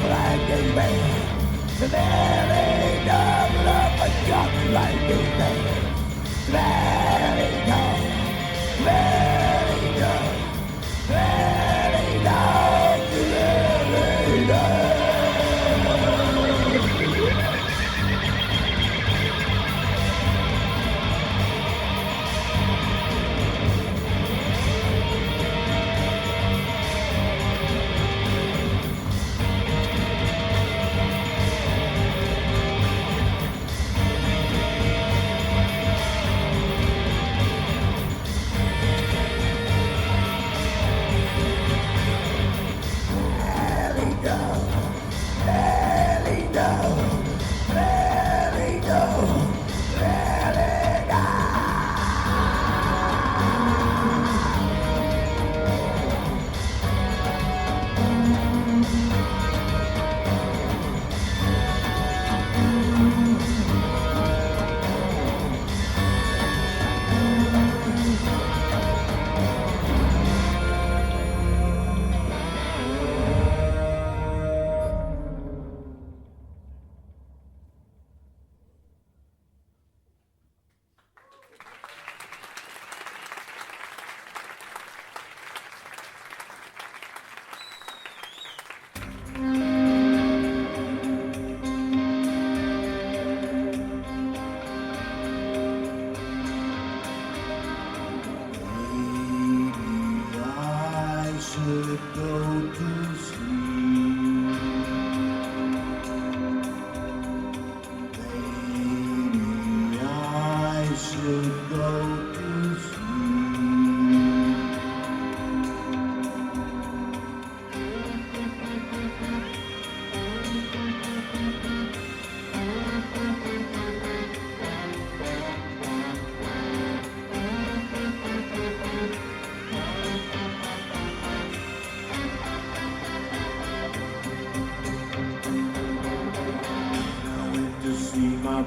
blinding me. The very dark of a dark blinding me. Very dark, very dark, very dark, very dark.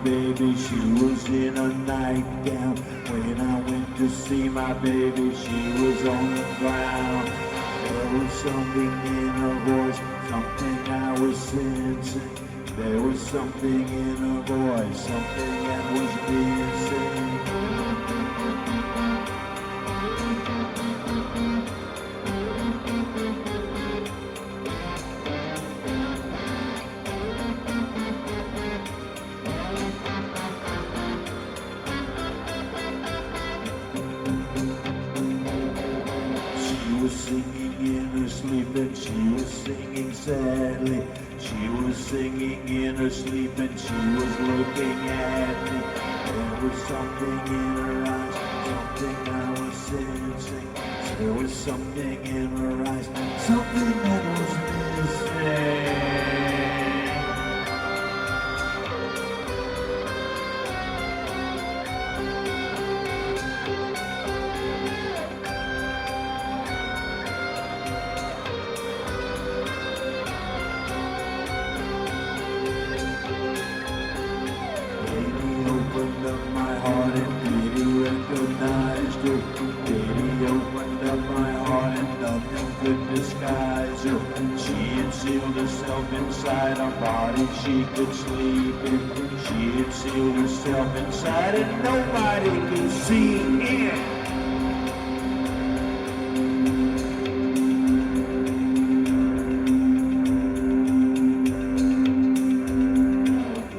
Baby, she was in a nightgown. When I went to see my baby, she was on the ground. There was something in her voice, something I was sensing. There was something in her voice, something that was missing. And she was singing sadly. She was singing in her sleep and she was looking at me. There was something in her eyes, something I was sensing. There was something in her eyes, something that was missing. Inside her body she could sleep in. She had sealed herself inside and nobody could see in.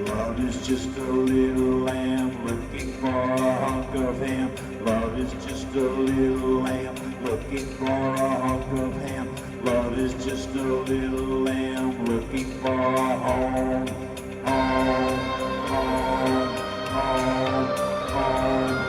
Love is just a little lamb looking for a hunk of ham. Love is just a little lamb looking for a hunk of ham. Love is just a little lamb looking for a home, home, home, home, home,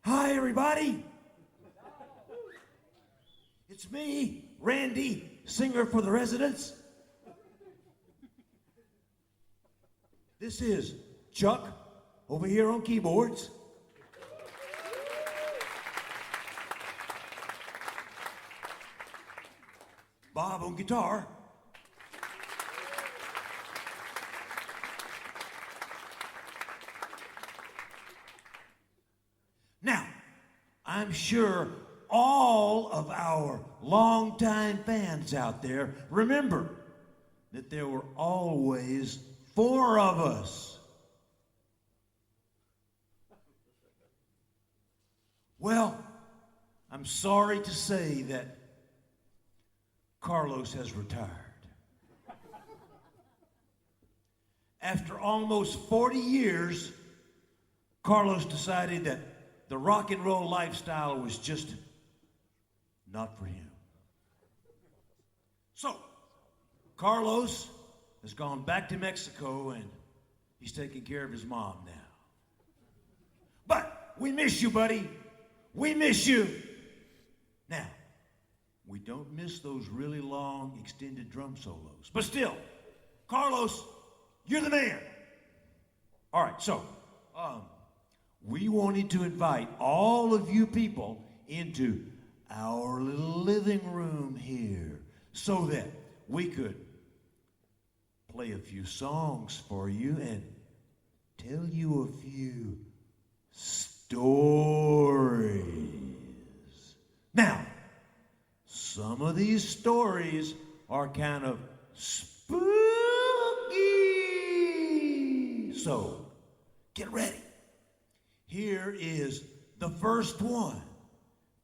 Hi, everybody. It's me, Randy, singer for the Residents. This is Chuck, over here on keyboards. Bob on guitar. Now, I'm sure all of our longtime fans out there remember that there were always 4 of us. Well, I'm sorry to say that Carlos has retired. After almost 40 years, Carlos decided that the rock and roll lifestyle was just not for him. So, Carlos has gone back to Mexico and he's taking care of his mom now. But we miss you, buddy. We miss you. Now, we don't miss those really long, extended drum solos. But still, Carlos, you're the man. All right, so, we wanted to invite all of you people into our little living room here so that we could play a few songs for you and tell you a few stories. Now, some of these stories are kind of spooky. So, get ready. Here is the first one.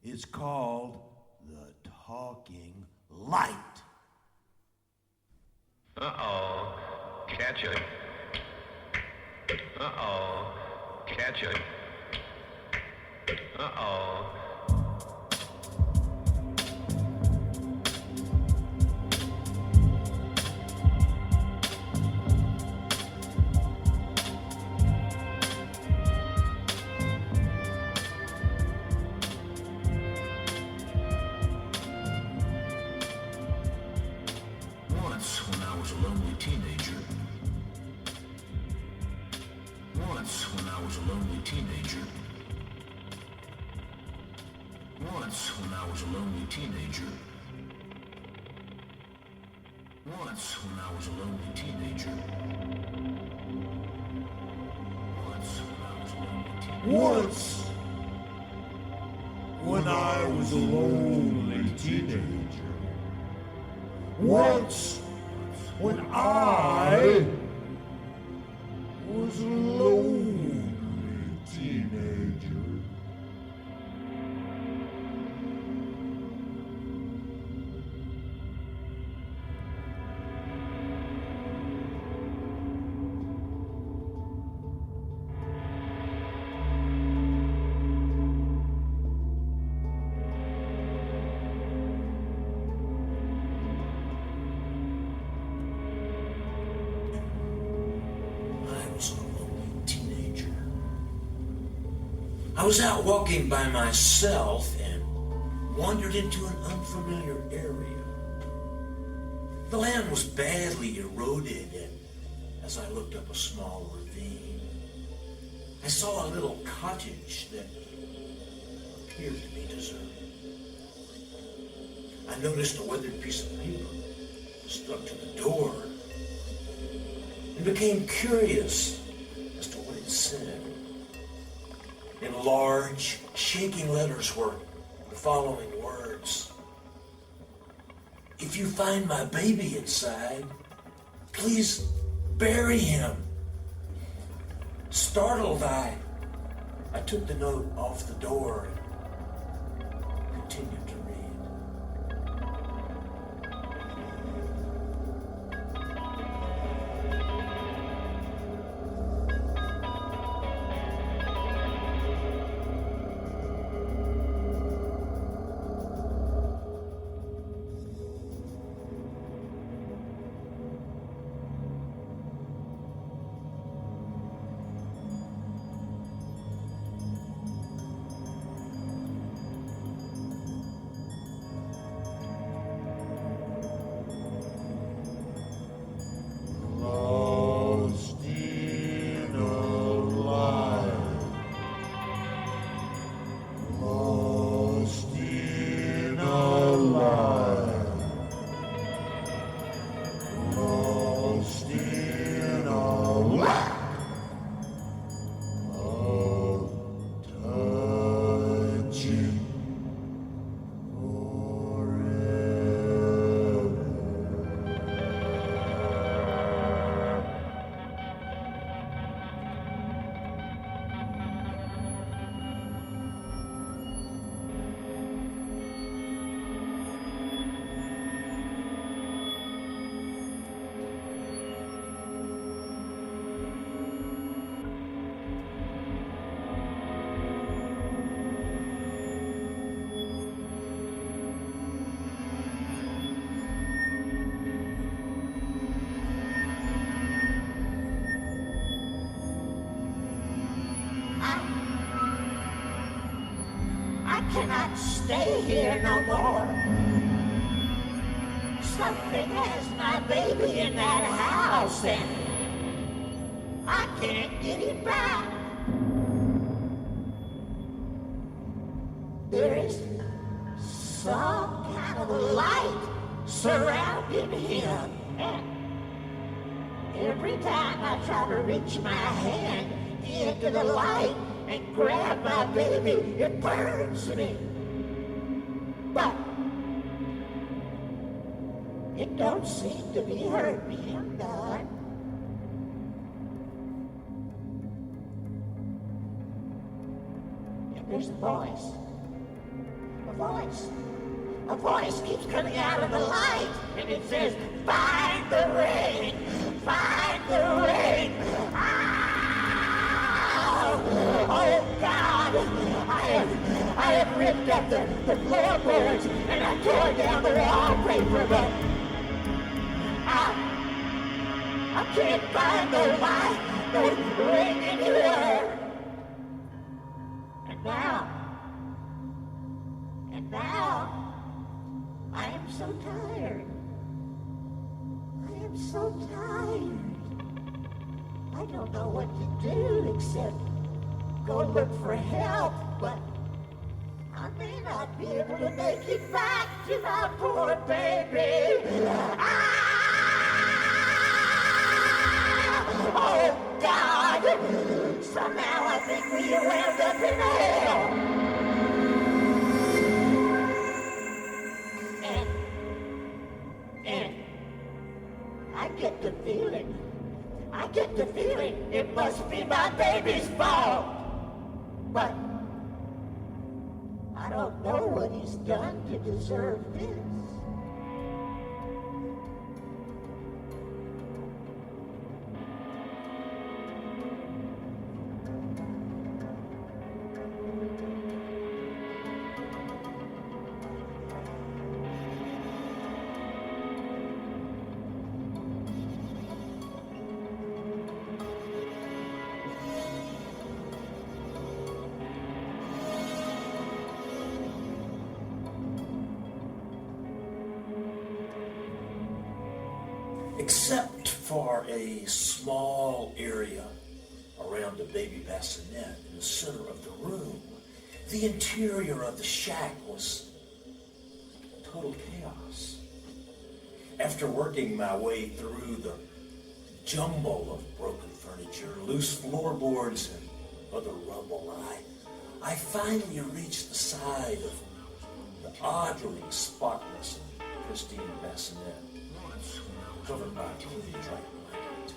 It's called The Talking Light. Uh-oh, catch it. Uh-oh, catch it. Uh-oh. Once, when I was a lonely teenager. Once, when I was a lonely teenager. Once, when I was a lonely teenager. Once, when I was a lonely teenager. Once, when I was a lonely teenager. Once, when I was a lonely teenager. Once, when I was a lonely teenager. I was out walking by myself and wandered into an unfamiliar area. The land was badly eroded, and as I looked up a small ravine, I saw a little cottage that appeared to be deserted. I noticed a weathered piece of paper stuck to the door and became curious as to what it said. In large, shaking letters were the following words. If you find my baby inside, please bury him. Startled, I took the note off the door and continued to read. cannot stay here no more. Something has my baby in that house and I can't get him back. There is some kind of light surrounding him, and every time I try to reach my hand into the light and grab my baby, it burns me. But it don't seem to be hurting him none. And there's a voice. A voice keeps coming out of the light, and it says, "Find the ring! Find the ring!" Ah! Oh God! I have ripped up the floorboards and I tore down the wallpaper, but I can't find no ring anywhere. And now, I am so tired. I am so tired. I don't know what to do except go look for help, but I may not be able to make it back to my poor baby. Oh, God! Somehow I think we wound up in hell. And I get the feeling it must be my baby's fault. But I don't know what he's done to deserve this. Except for a small area around a baby bassinet in the center of the room, the interior of the shack was total chaos. After working my way through the jumble of broken furniture, loose floorboards, and other rubble, I finally reached the side of the oddly spotless and pristine bassinet, covered by a clean dry blanket.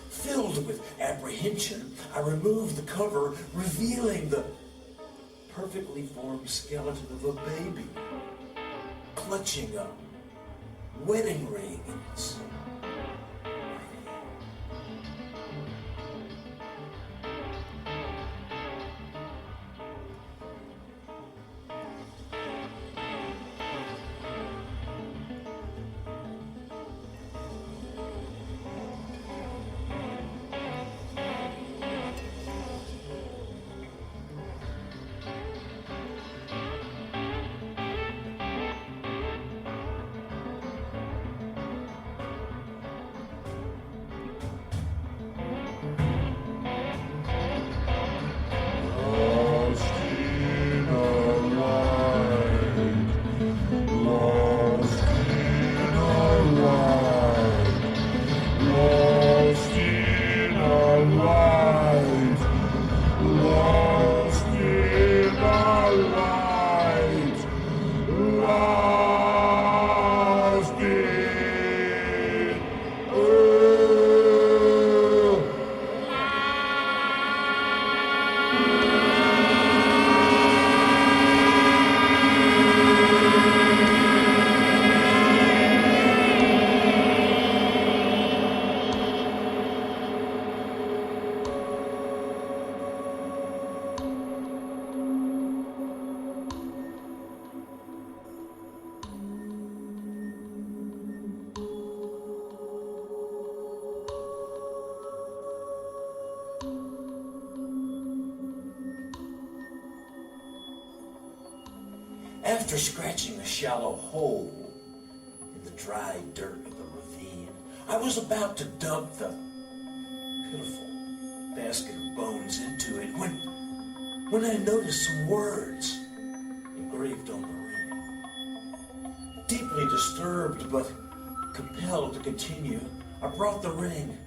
Filled with apprehension, I removed the cover, revealing the perfectly formed skeleton of a baby, clutching a wedding ring in its After scratching a shallow hole in the dry dirt of the ravine, I was about to dump the pitiful basket of bones into it when I noticed some words engraved on the ring. Deeply disturbed but compelled to continue, I brought the ring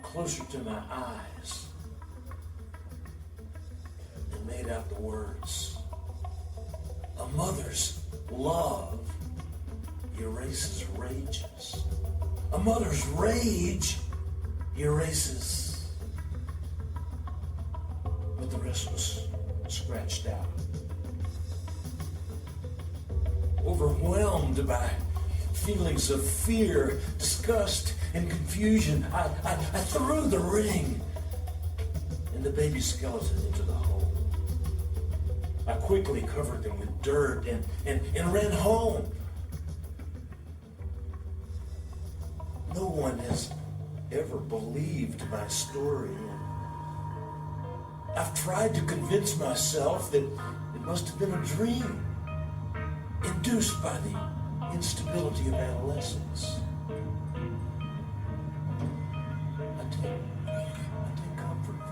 closer to my eyes and made out the words, "A mother's love erases rages. A mother's rage erases." But the rest was scratched out. Overwhelmed by feelings of fear, disgust, and confusion, I threw the ring and the baby skeleton into the hole. I quickly covered them with dirt and ran home. No one has ever believed my story. I've tried to convince myself that it must have been a dream induced by the instability of adolescence. I take comfort from that.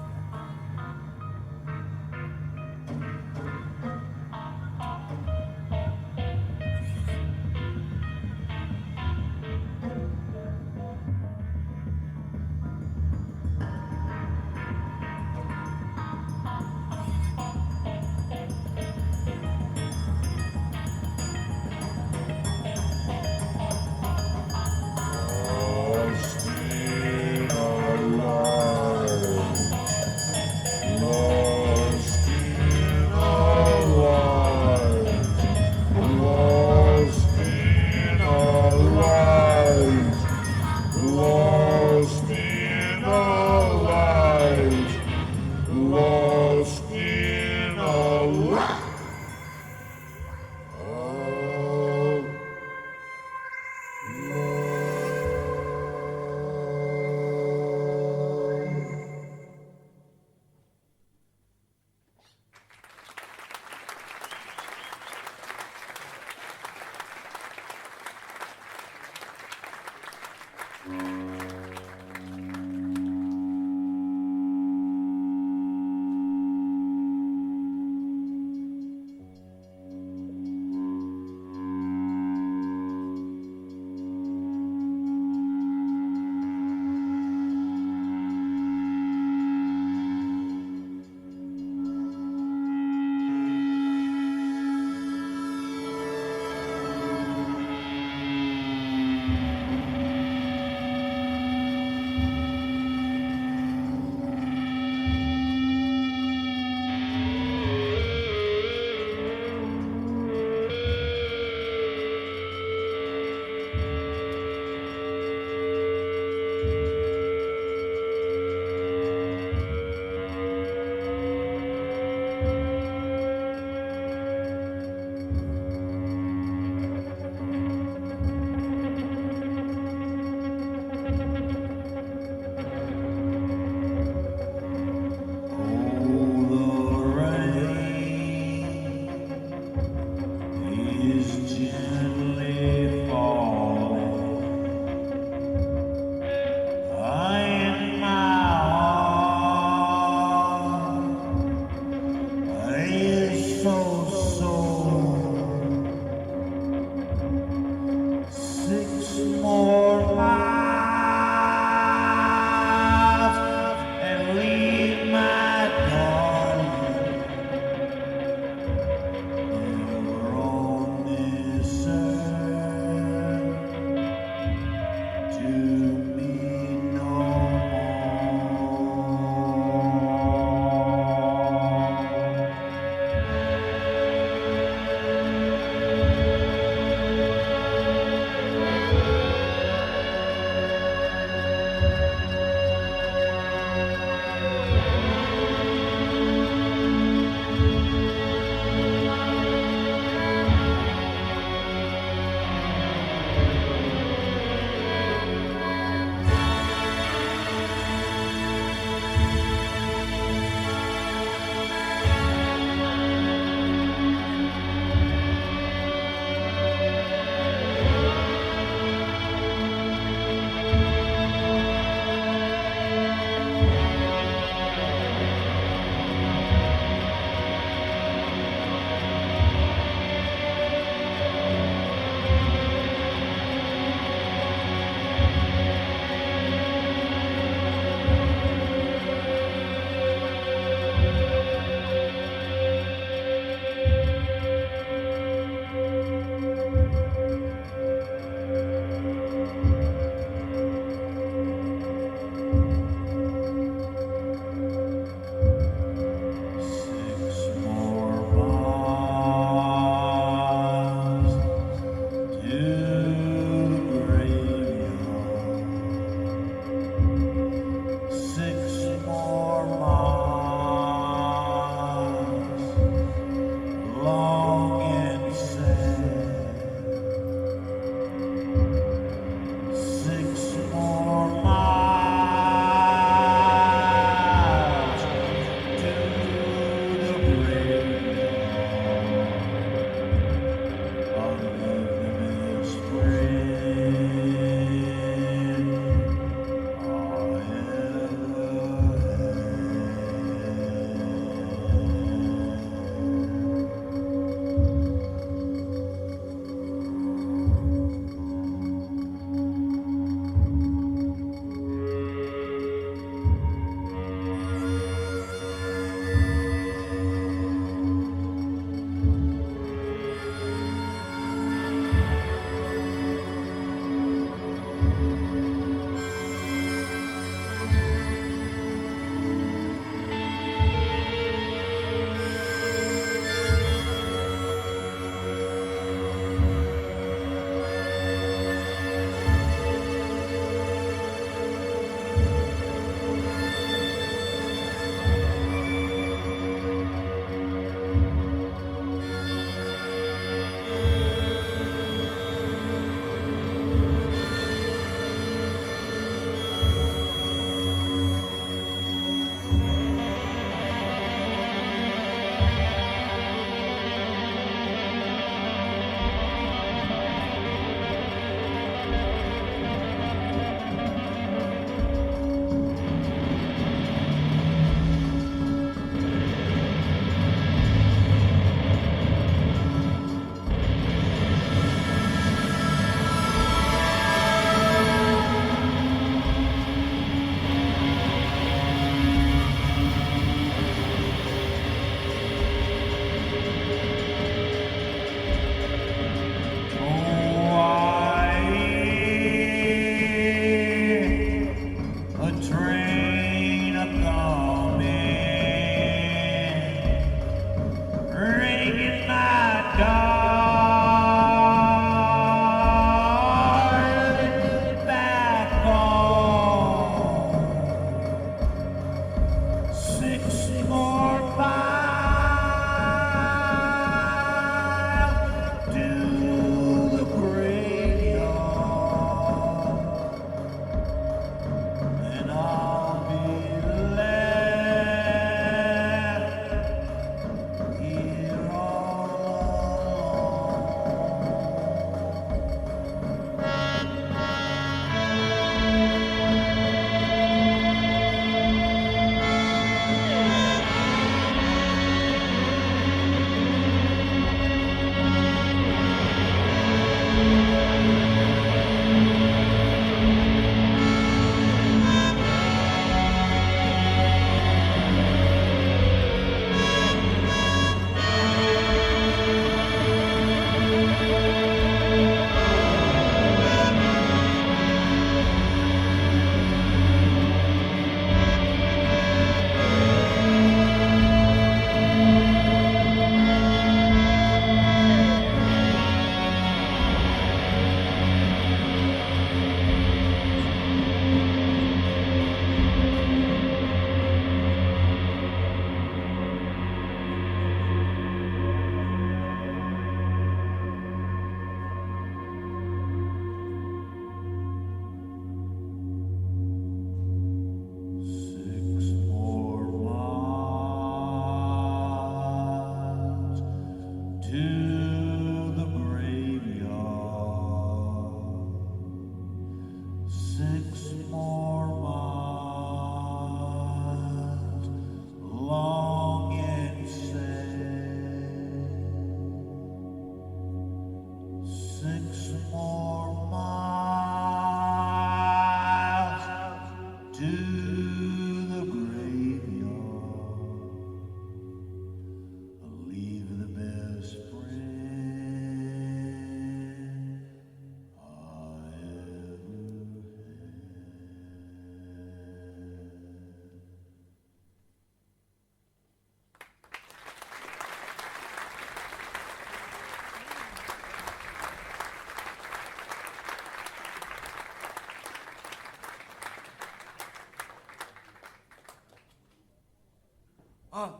I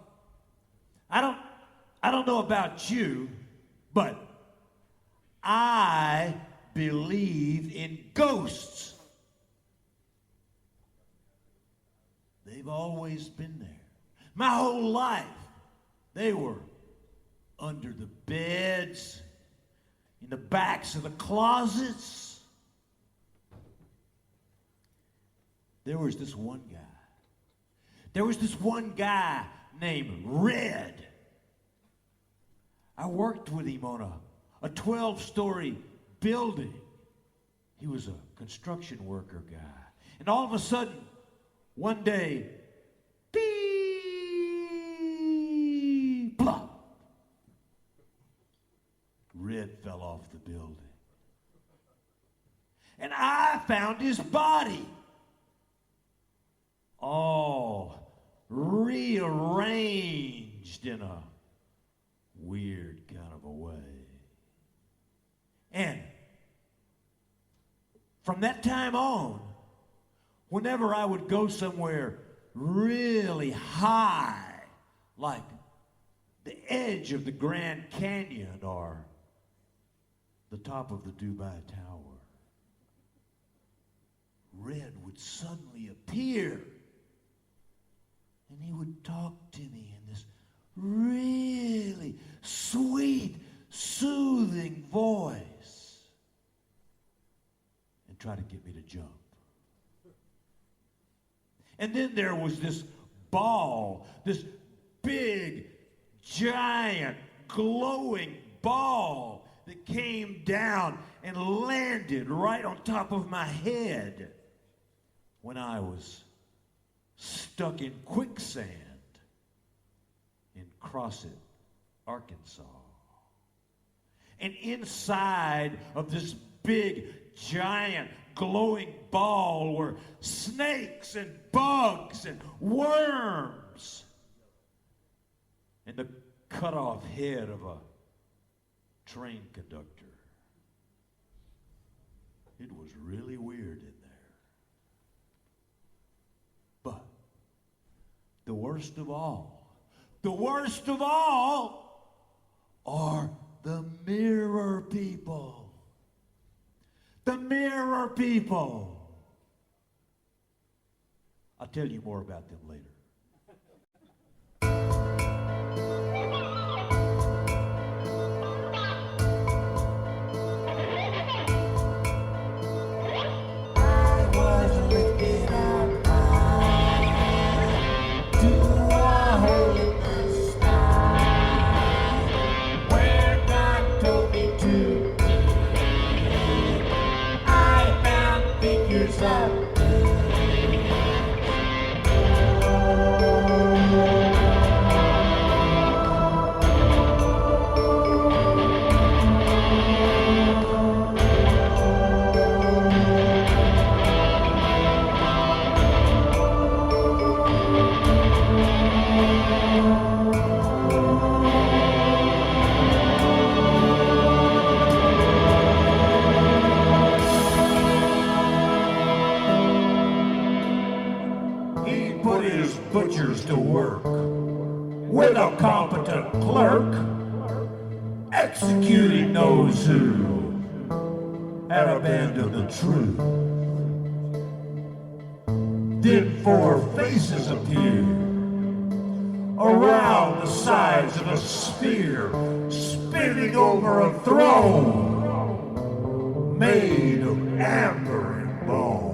don't know about you, but I believe in ghosts. They've always been there. My whole life, they were under the beds, in the backs of the closets. There was this one guy. There was this one guy named Red. I worked with him on a 12-story building. He was a construction worker guy. And all of a sudden, one day, beep, plop. Red fell off the building. And I found his body. All rearranged in a weird kind of a way. And from that time on, whenever I would go somewhere really high, like the edge of the Grand Canyon or the top of the Dubai Tower, Red would suddenly appear. And he would talk to me in this really sweet, soothing voice and try to get me to jump. And then there was this ball, this big, giant, glowing ball that came down and landed right on top of my head when I was stuck in quicksand in Crossett, Arkansas. And inside of this big, giant, glowing ball were snakes and bugs and worms and the cut-off head of a train conductor. It was really weird in there. But the worst of all are the mirror people. The mirror people. I'll tell you more about them later. Butchers to work with a competent clerk, executing those who had abandoned the truth. Then four faces appeared around the sides of a sphere, spinning over a throne made of amber and bone.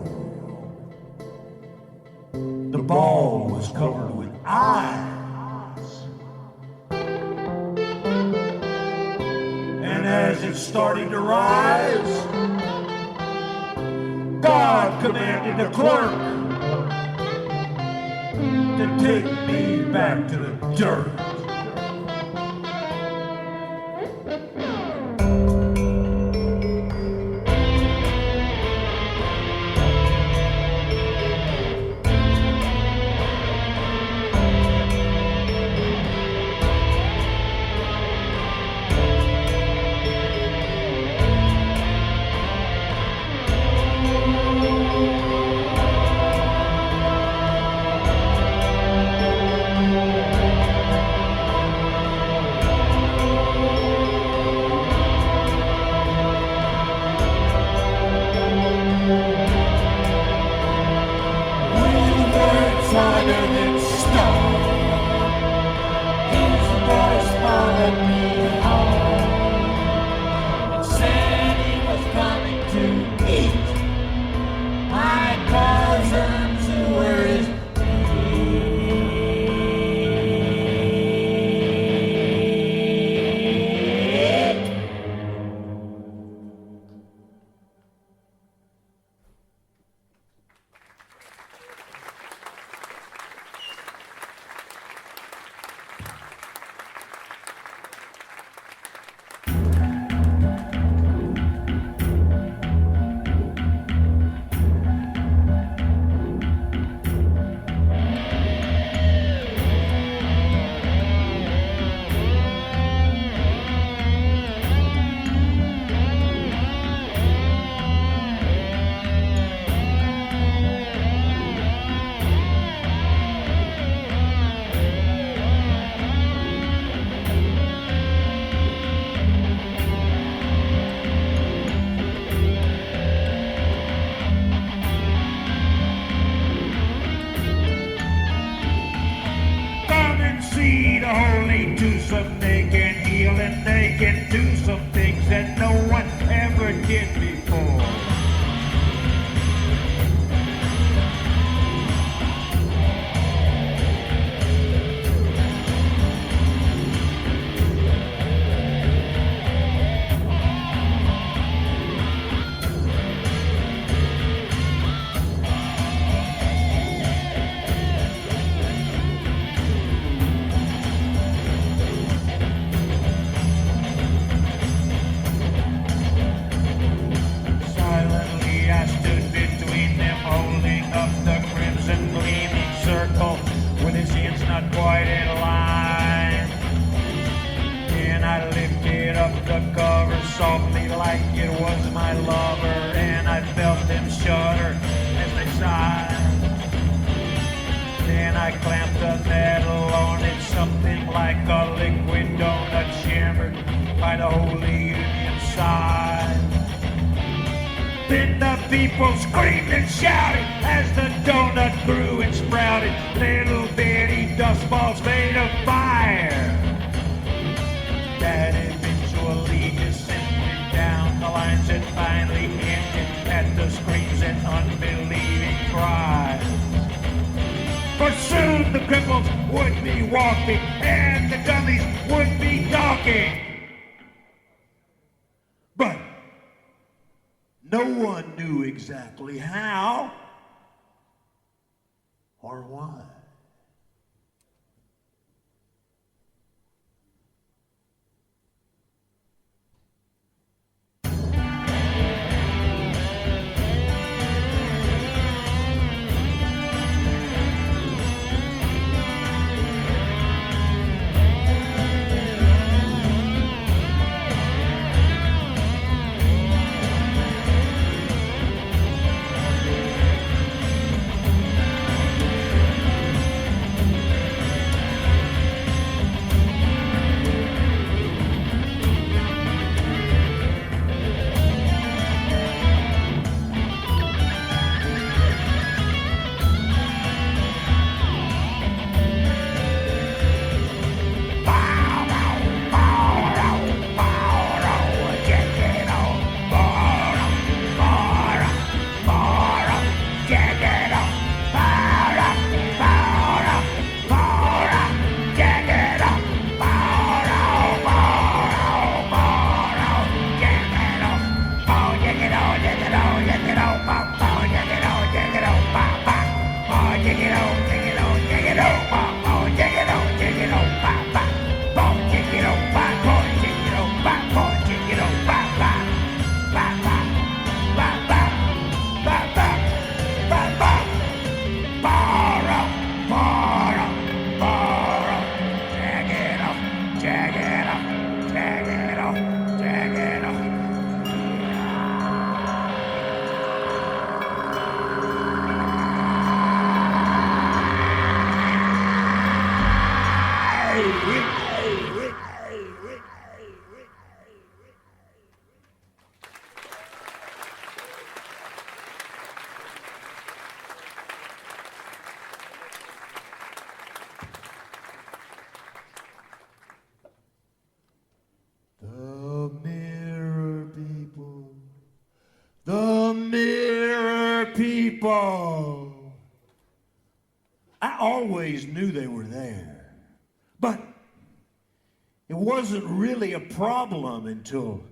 The ball was covered with eyes. And as it started to rise, God commanded the clerk to take me back to the dirt. living stone. His voice followed me home and said he was coming to meet my cousins who were his Come and see the holy twosome. They can heal and they can do some things that no one ever did before. Silently I stood between them, holding up the crimson gleaming circle with his hands not quite in line. And I lifted up the cover softly like it was my lover, and I felt them shudder as they sighed. Then I clamped the metal on it, something like a liquid donut shimmered by the Holy Union side. Then the people screamed and shouted as the donut grew and sprouted, little bitty dust balls made of fire that eventually descended down the lines and finally ended at the screams and unbelieving cries. For soon the cripples would be walking and the dummies would be talking. But no one knew exactly how or why. people. I always knew they were there, but it wasn't really a problem until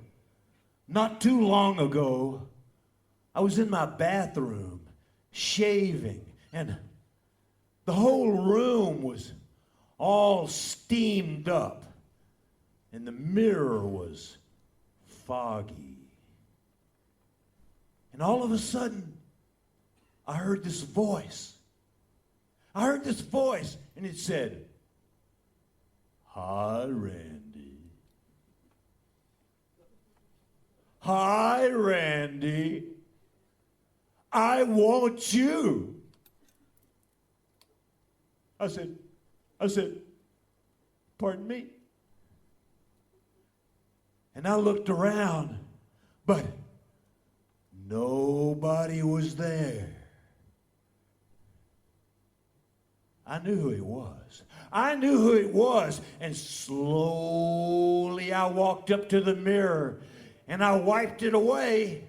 not too long ago. I was in my bathroom shaving, and the whole room was all steamed up, and the mirror was foggy. And all of a sudden, I heard this voice. And it said, "Hi, Randy. Hi, Randy. I want you." I said, "Pardon me?" And I looked around, but nobody was there. I knew who it was. And slowly I walked up to the mirror and I wiped it away.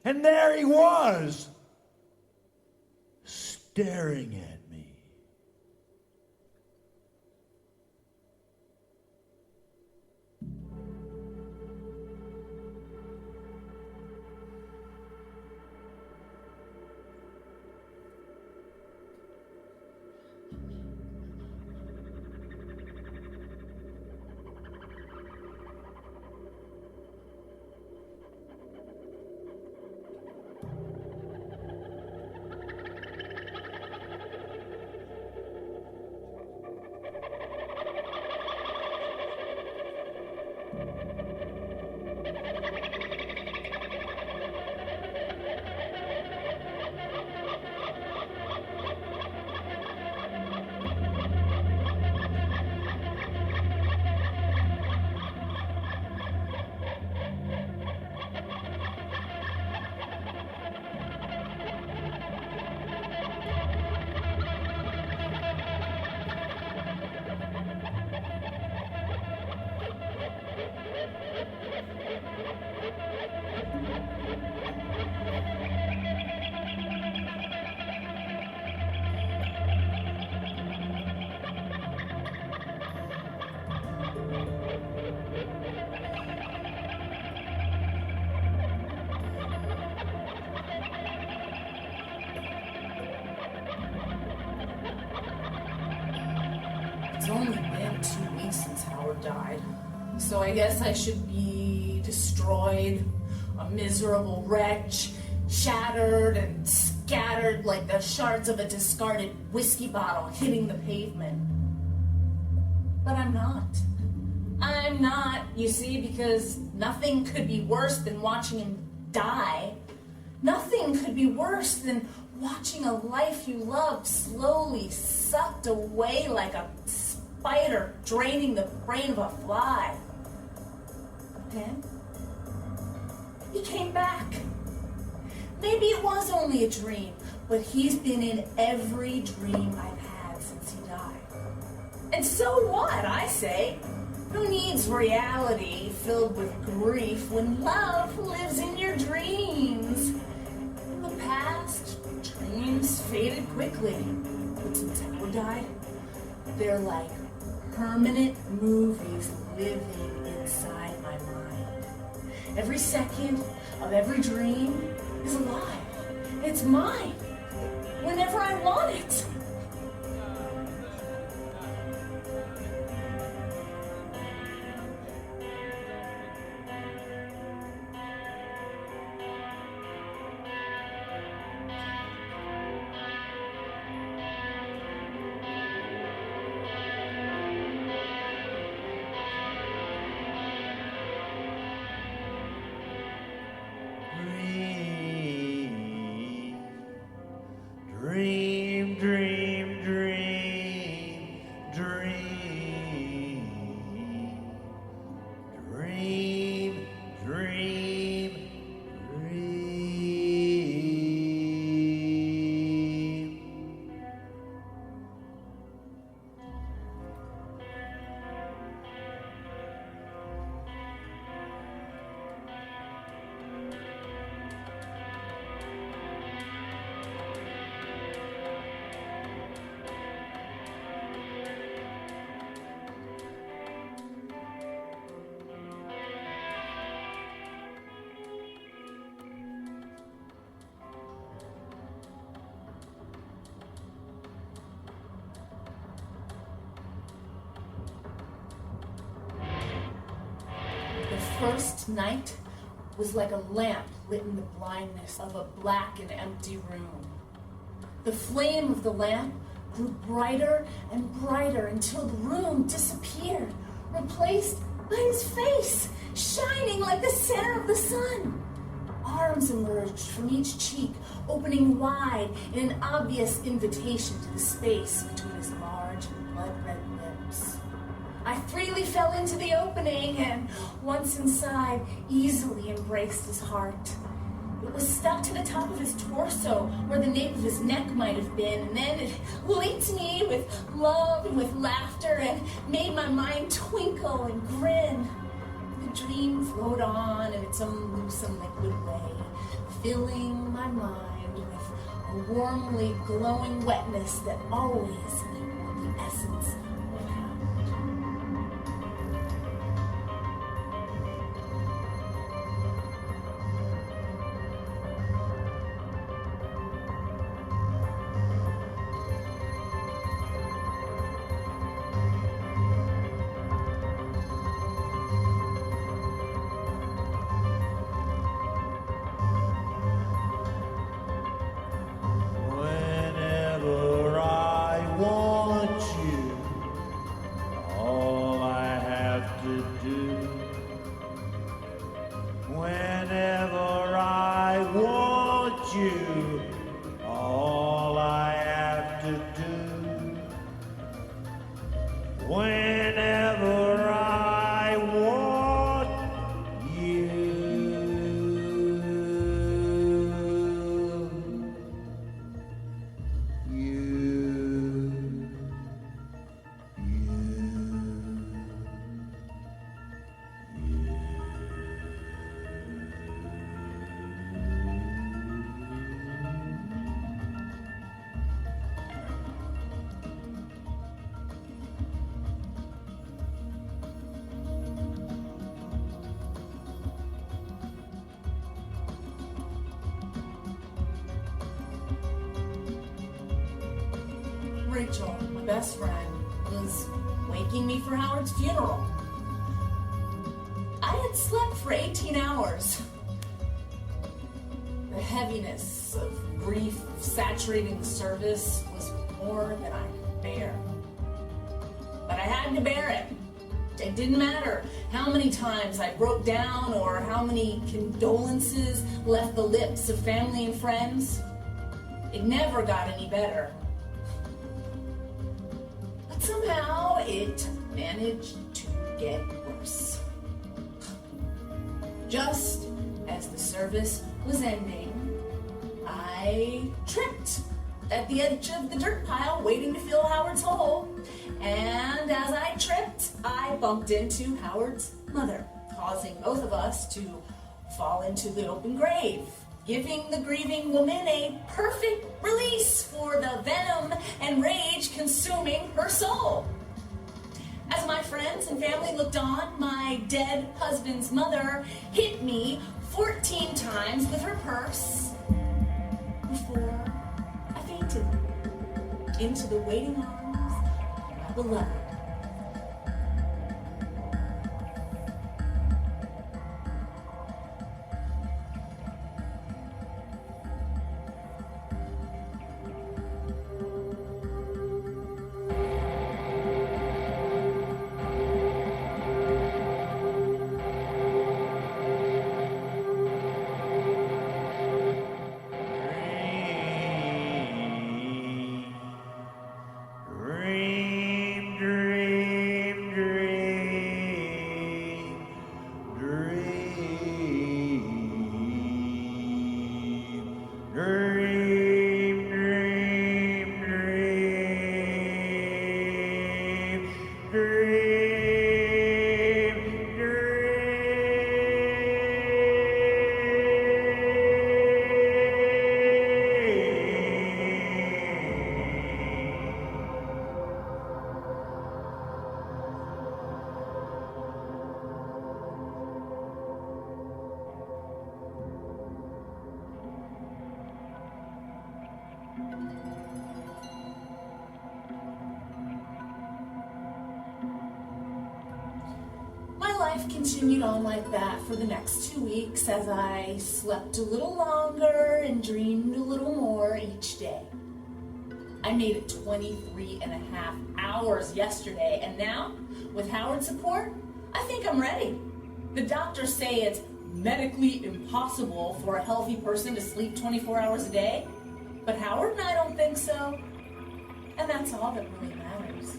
And there he was, staring at me. It's only been 2 weeks since Howard died, so I guess I should be destroyed, a miserable wretch, shattered and scattered like the shards of a discarded whiskey bottle hitting the pavement. But I'm not. I'm not, you see, because nothing could be worse than watching him die. Nothing could be worse than watching a life you loved slowly sucked away like a spider draining the brain of a fly. But then, he came back. Maybe it was only a dream, but he's been in every dream I've had since he died. And so what, I say? Who needs reality filled with grief when love lives in your dreams? In the past, dreams faded quickly, but since Howard died, they're like permanent movies living inside my mind. Every second of every dream is alive. It's mine, whenever I want it. Dream, dream. first night was like a lamp lit in the blindness of a black and empty room. The flame of the lamp grew brighter and brighter until the room disappeared, replaced by his face, shining like the center of the sun. Arms emerged from each cheek, opening wide in an obvious invitation to the space between his large and blood-red lips. I freely fell into the opening and, once inside, easily embraced his heart. It was stuck to the top of his torso, where the nape of his neck might have been, and then it linked me with love and with laughter and made my mind twinkle and grin. The dream flowed on in its own loose and liquid way, filling my mind with a warmly glowing wetness that always equaled the essence of Howard. Whenever I want you, all I have to do. Whenever I want you, all I have to do. Whenever I want you. Rachel, my best friend, was waking me for Howard's funeral. I had slept for 18 hours. The heaviness of grief saturating the service was more than I could bear. But I had to bear it. It didn't matter how many times I broke down or how many condolences left the lips of family and friends. It never got any better. But somehow it managed to get worse. Just as the service was ending, I tripped at the edge of the dirt pile waiting to fill Howard's hole. And as I tripped, I bumped into Howard's mother, causing both of us to fall into the open grave, giving the grieving woman a perfect release for the venom and rage consuming her soul. As my friends and family looked on, my dead husband's mother hit me 14 times with her purse before I fainted into the waiting arms of my beloved. life continued on like that for the next 2 weeks as I slept a little longer and dreamed a little more each day. I made it 23 and a half hours yesterday, and now, with Howard's support, I think I'm ready. The doctors say it's medically impossible for a healthy person to sleep 24 hours a day, but Howard and I don't think so, and that's all that really matters.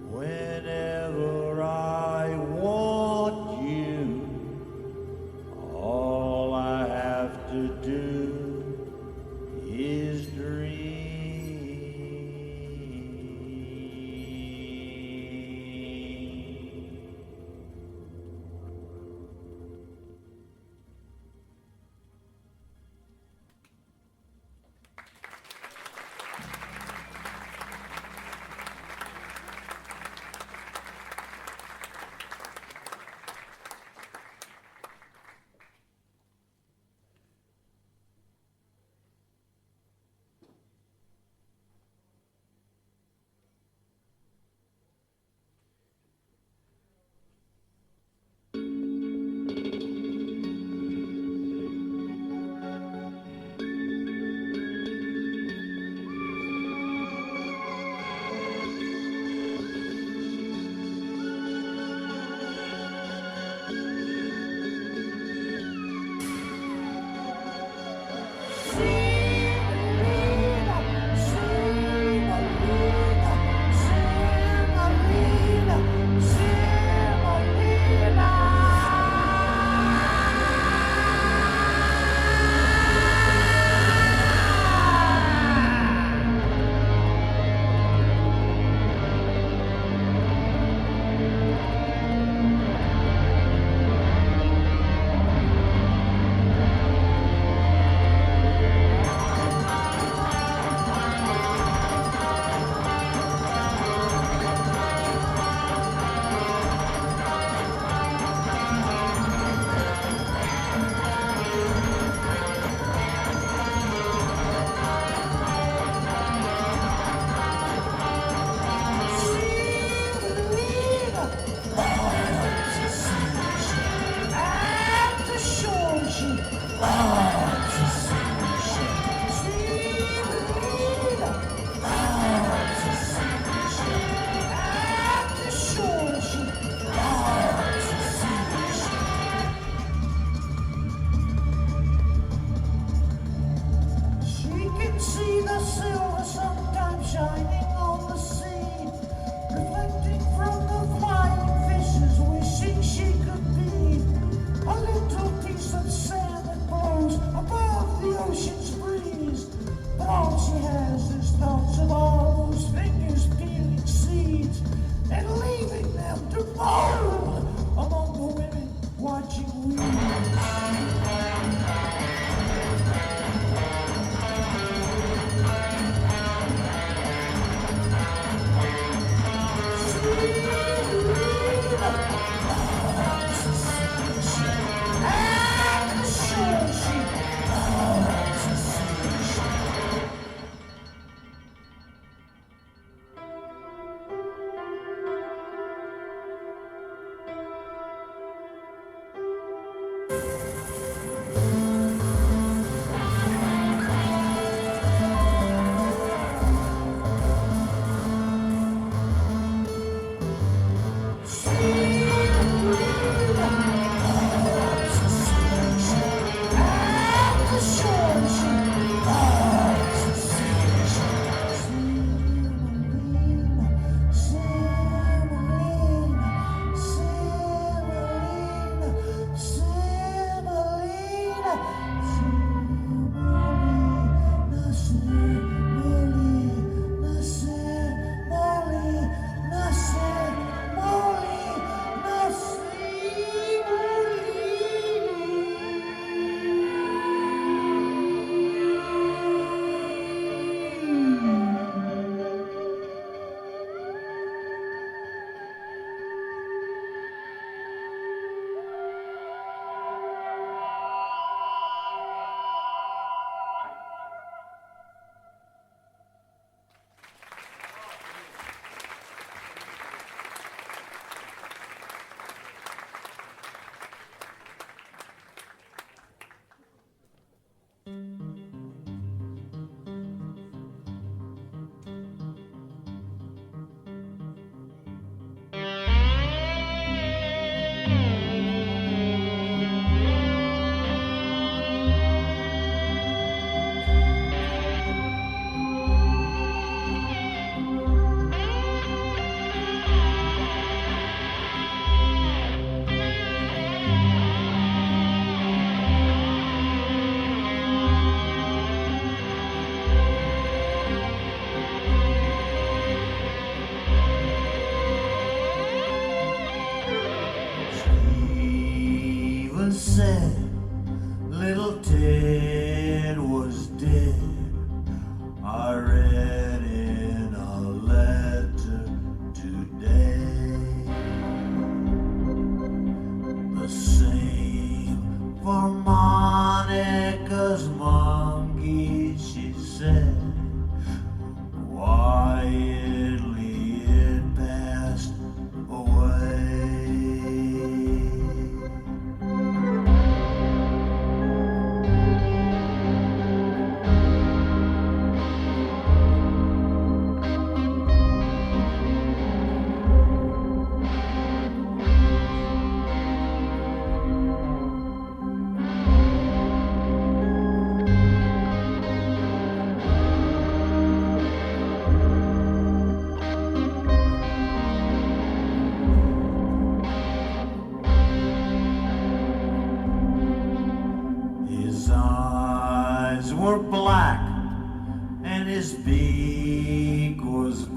Whenever I want you, all I have to do is dream. See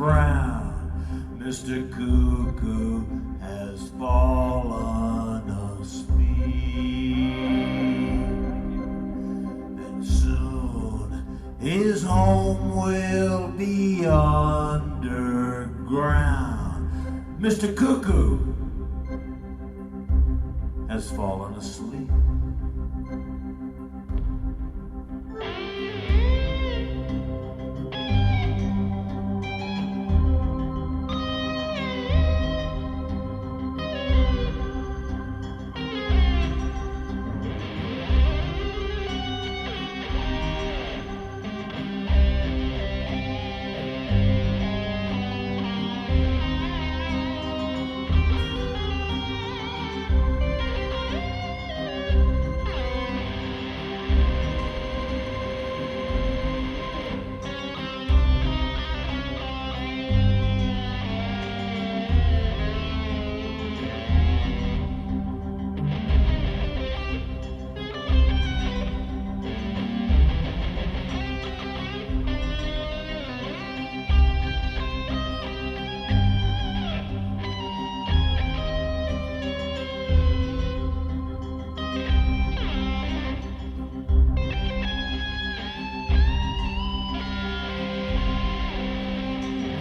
brown. Mr. Cuckoo has fallen asleep. And soon his home will be underground. Mr. Cuckoo has fallen asleep.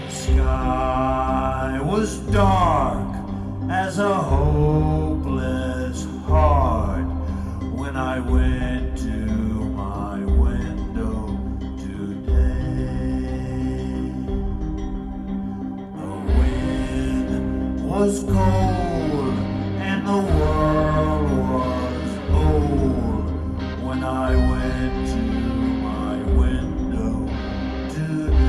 Sky was dark as a hopeless heart when I went to my window today. The wind was cold and the world was old when I went to my window today.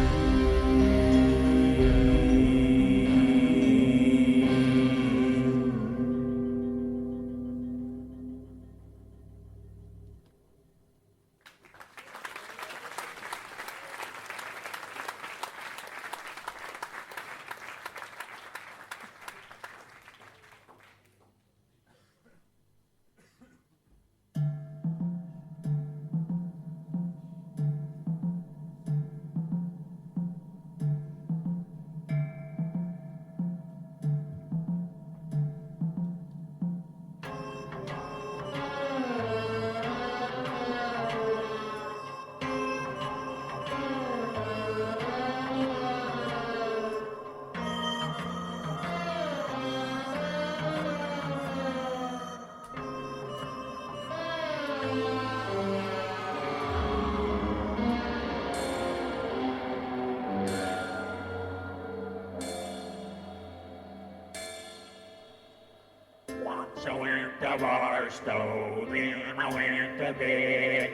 Once I went to Barstow, then I went to bed.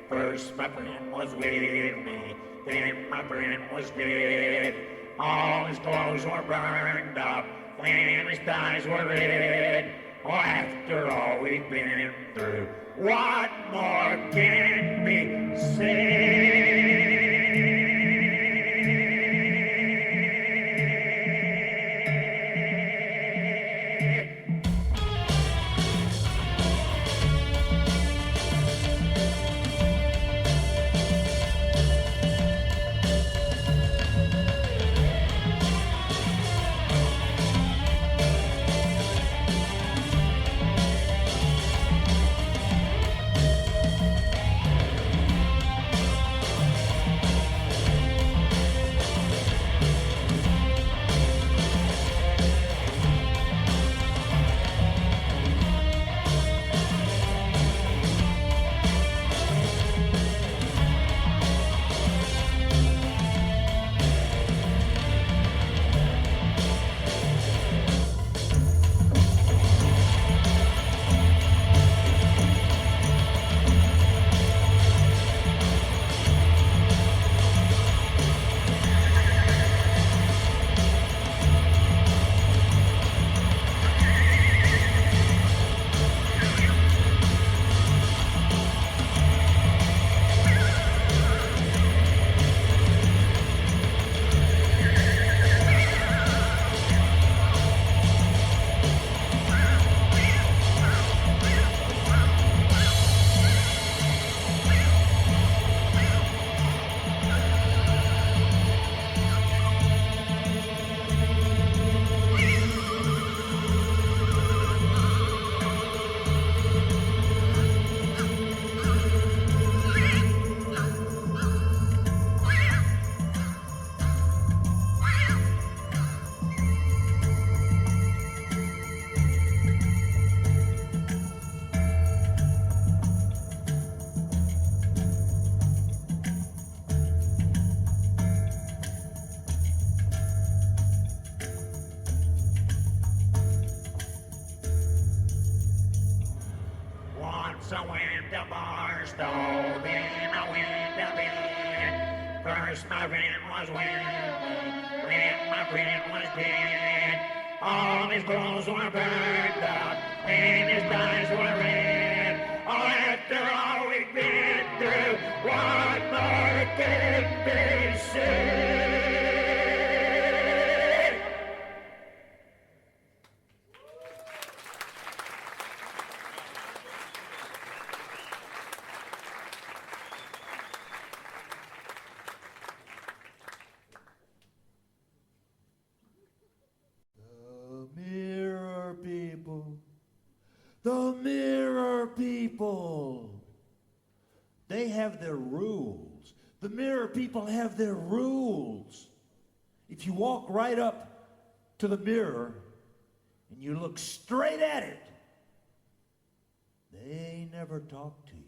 First my friend was with me, then my friend was dead. All his clothes were burned up, and his ties were red. Oh, after all we've been through, what more can be said? once I went to Barstow, then I went to bed. First my friend was with me, then my friend was dead. All his clothes were burned up, and his eyes were red. Oh, after all we've been through, what more can be said? The mirror people. They have their rules. The mirror people have their rules. If you walk right up to the mirror and you look straight at it, they never talk to you.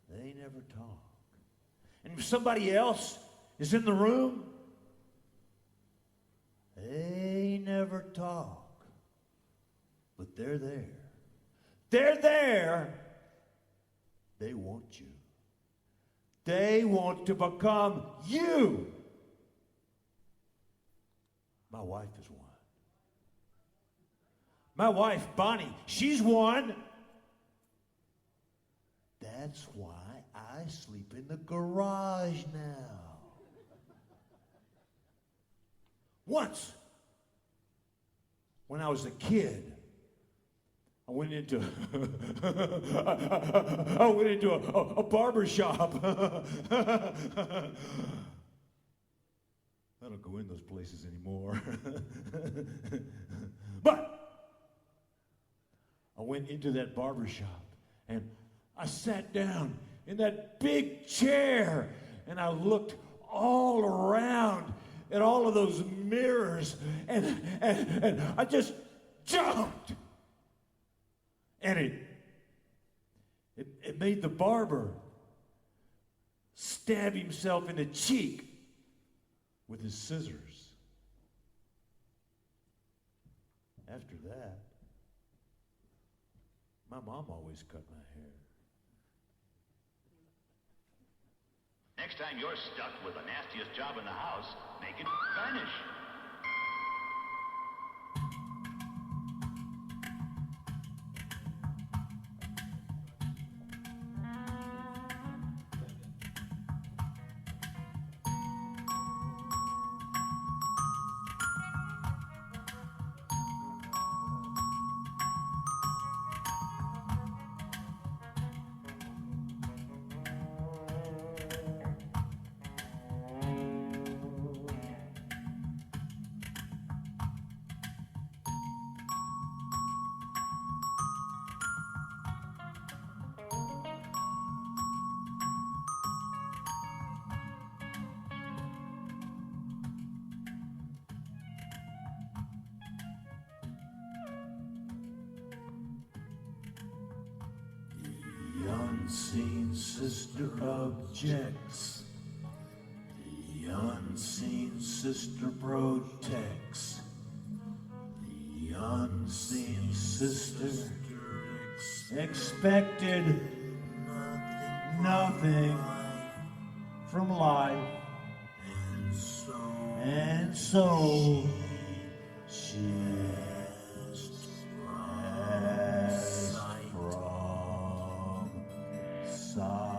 They never talk. And if somebody else is in the room, they never talk. But they're there. They're there. They want you. They want to become you. My wife is one. My wife, Bonnie, she's one. That's why I sleep in the garage now. Once, when I was a kid, I went into a barber shop. I don't go in those places anymore. But I went into that barber shop and I sat down in that big chair and I looked all around at all of those mirrors and I just jumped. And it made the barber stab himself in the cheek with his scissors. After that, my mom always cut my hair. Next time you're stuck with the nastiest job in the house, make it vanish. Unseen sister objects. The unseen sister protects. The unseen sister expected nothing from life. And so she asked from sight.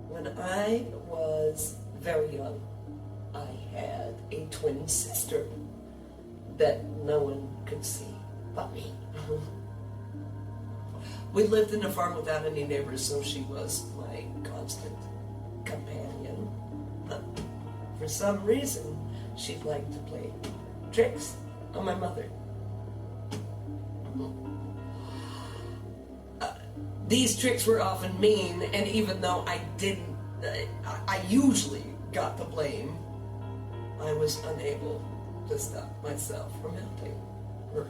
When I was very young, I had a twin sister that no one could see but me. We lived in a farm without any neighbors, so she was my constant companion for some reason, she'd like to play tricks on my mother. These tricks were often mean, and even though I didn't, I usually got the blame, I was unable to stop myself from helping her.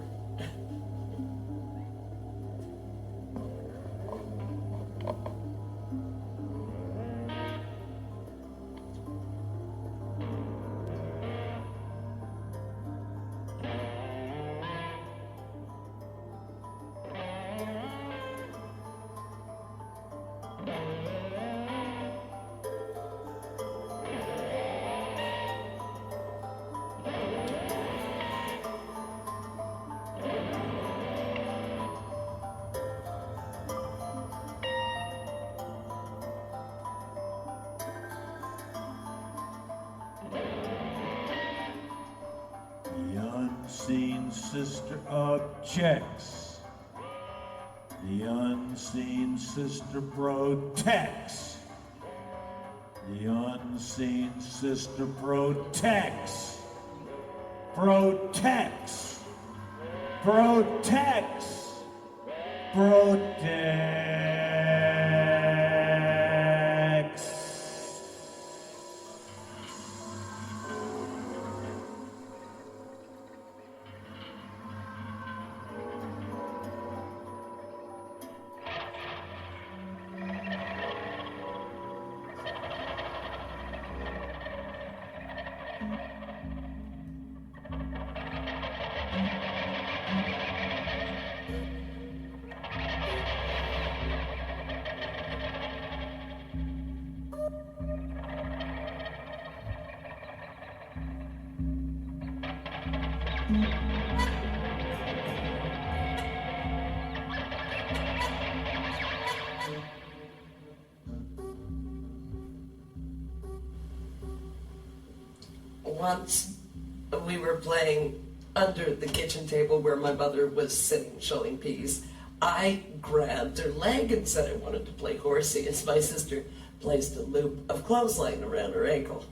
Unseen sister objects. The unseen sister protects. The unseen sister protects. Protects. Protects. Protects. Once we were playing under the kitchen table where my mother was sitting shelling peas. I grabbed her leg and said I wanted to play horsey as my sister placed a loop of clothesline around her ankle.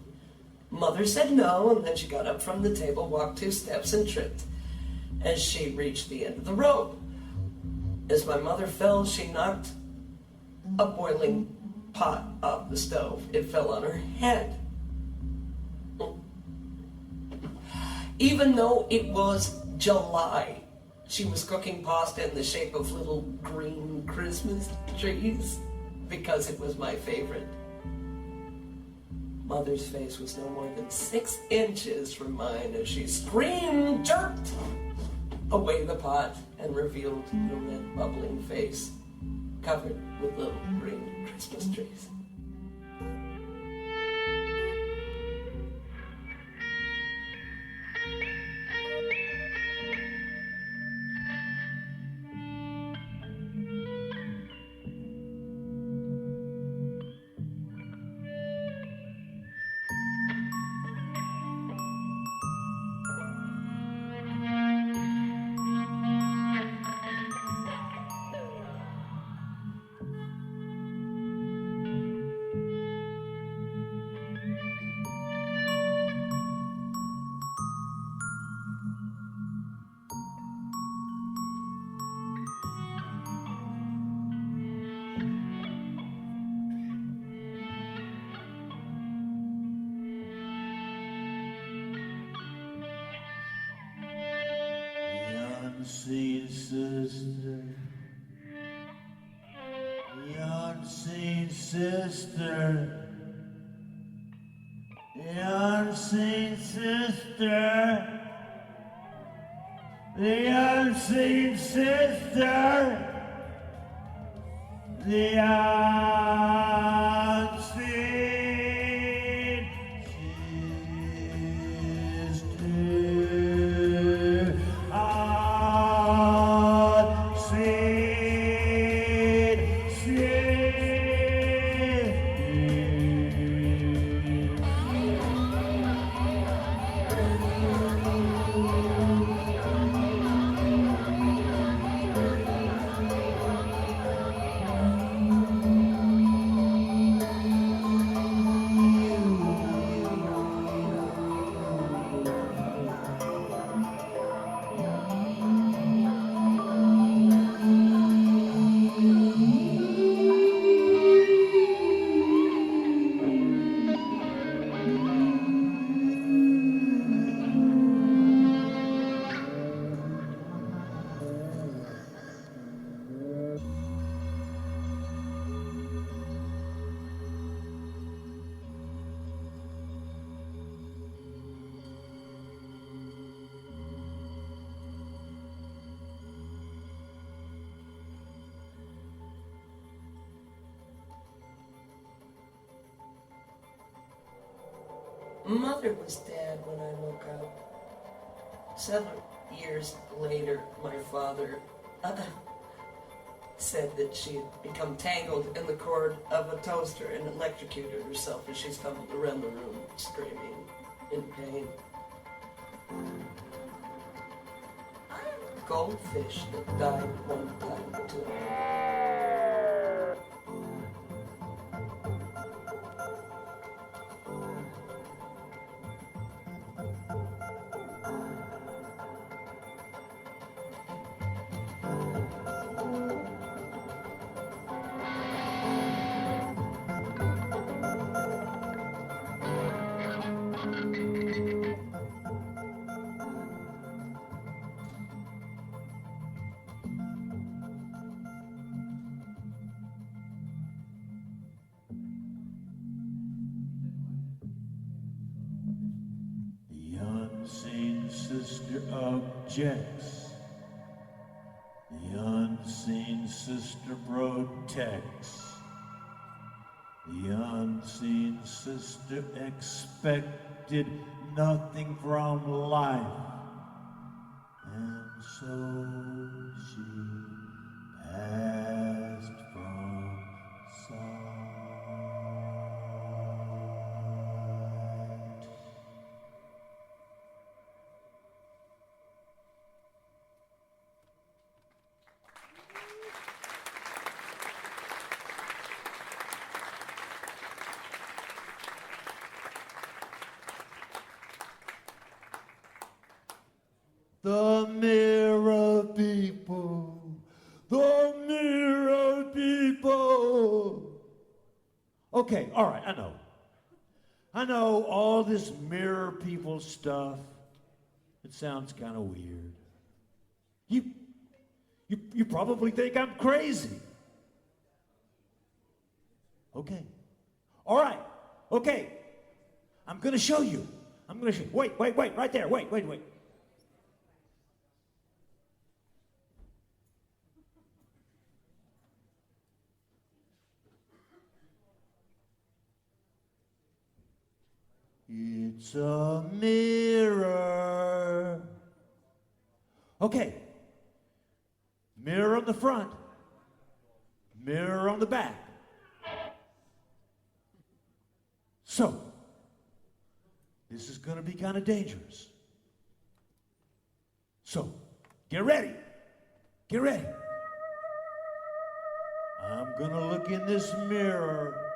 Mother said no, and then she got up from the table, walked 2 steps, and tripped as she reached the end of the rope. As my mother fell, she knocked a boiling pot off the stove. It fell on her head. Even though it was July, she was cooking pasta in the shape of little green Christmas trees because it was my favorite. Mother's face was no more than 6 inches from mine as she screamed, jerked away the pot, and revealed the red bubbling face covered with little green Christmas trees. Unseen sister, the unseen sister, the unseen sister, the unseen sister, the unseen Mother was dead when I woke up. 7 years later, my father said that she had become tangled in the cord of a toaster and electrocuted herself as she stumbled around the room, screaming in pain. I'm a goldfish that died one time too. The unseen sister objects. The unseen sister protects. The unseen sister expected nothing from life. And so she passed from sight. The mirror people, the mirror people. Okay, all right, I know all this mirror people stuff. It sounds kind of weird. You probably think I'm crazy. Okay. All right. Okay. I'm going to show you. Wait, right there. Wait. It's a mirror. Okay. Mirror on the front. Mirror on the back. So, this is going to be kind of dangerous. So, get ready. Get ready. I'm going to look in this mirror.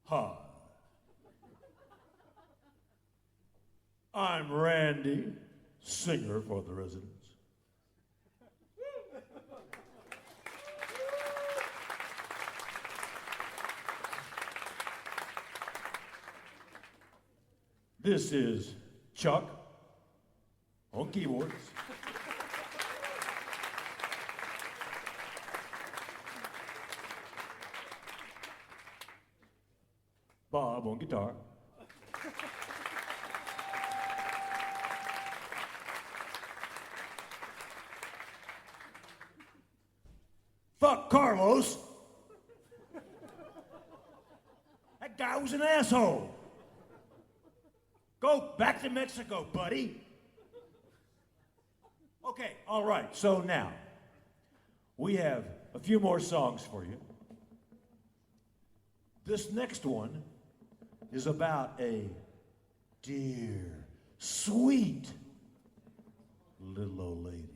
Hi. I'm Randy, singer for the residents. This is Chuck on keyboards. Bob on guitar. Fuck Carlos. That guy was an asshole. Go back to Mexico, buddy. Okay, all right, so now we have a few more songs for you. This next one is about a dear, sweet little old lady.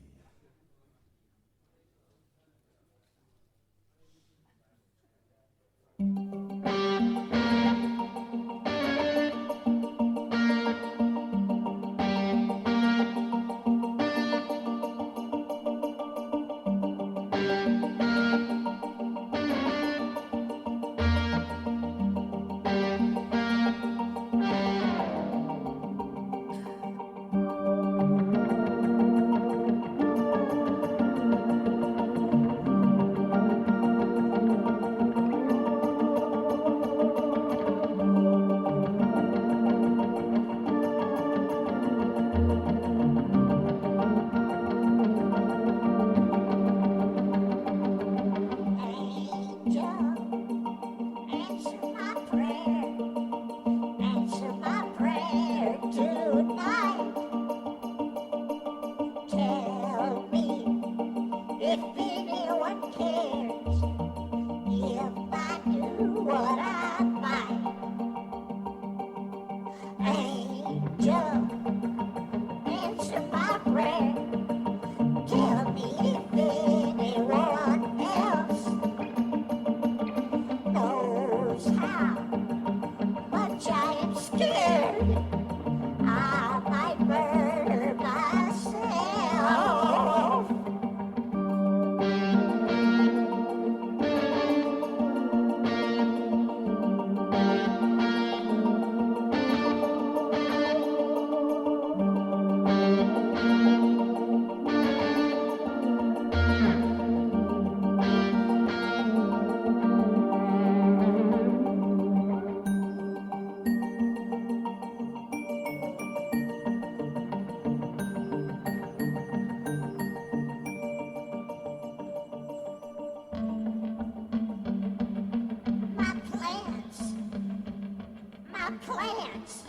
Plants.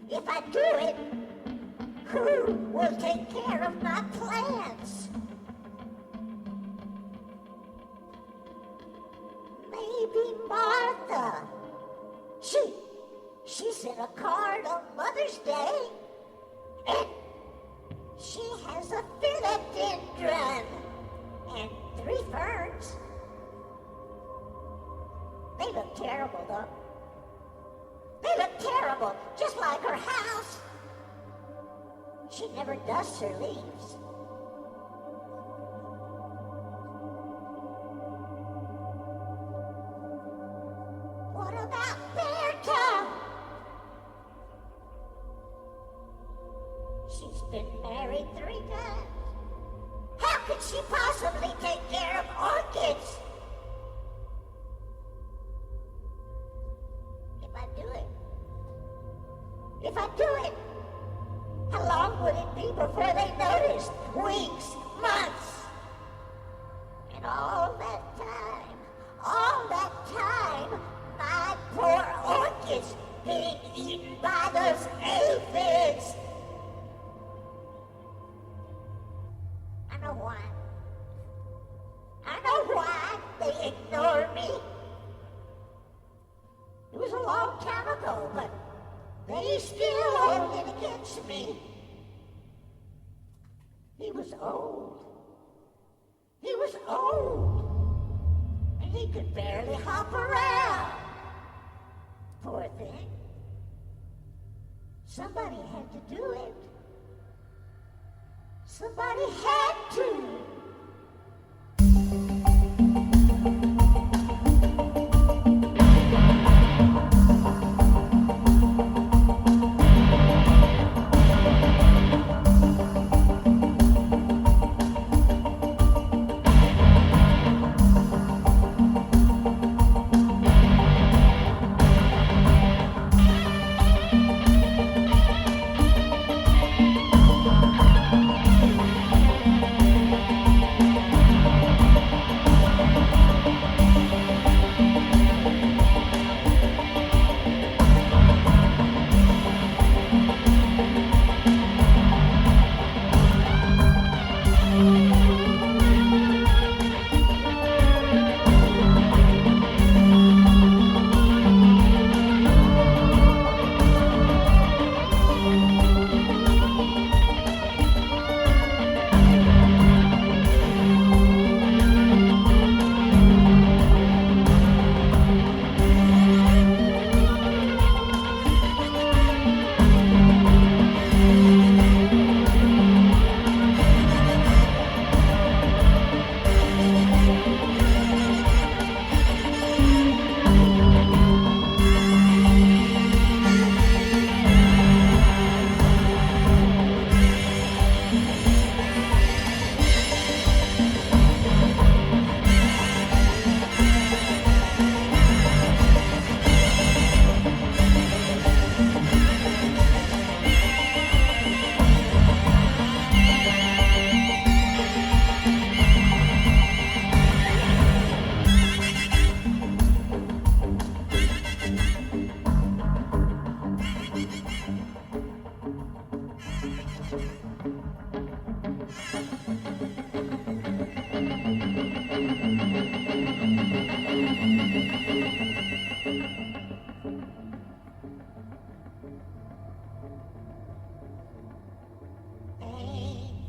If I do it, who will take care of my plants? Maybe Martha. She sent a card on Mother's Day, and she has a philodendron and 3 ferns. They look terrible, though. They look terrible, just like her house. She never dusts her leaves. What about Berta? She's been married 3 times. How could she possibly take care of orchids? If I do it, how long would it be before they noticed? Weeks, months. And all that time, my poor orchids being eaten by those aphids. I know why. I know why they ignored me. It was a long time ago, but they still hold it against me. He was old. He was old. And he could barely hop around. Poor thing. Somebody had to do it. Somebody had to.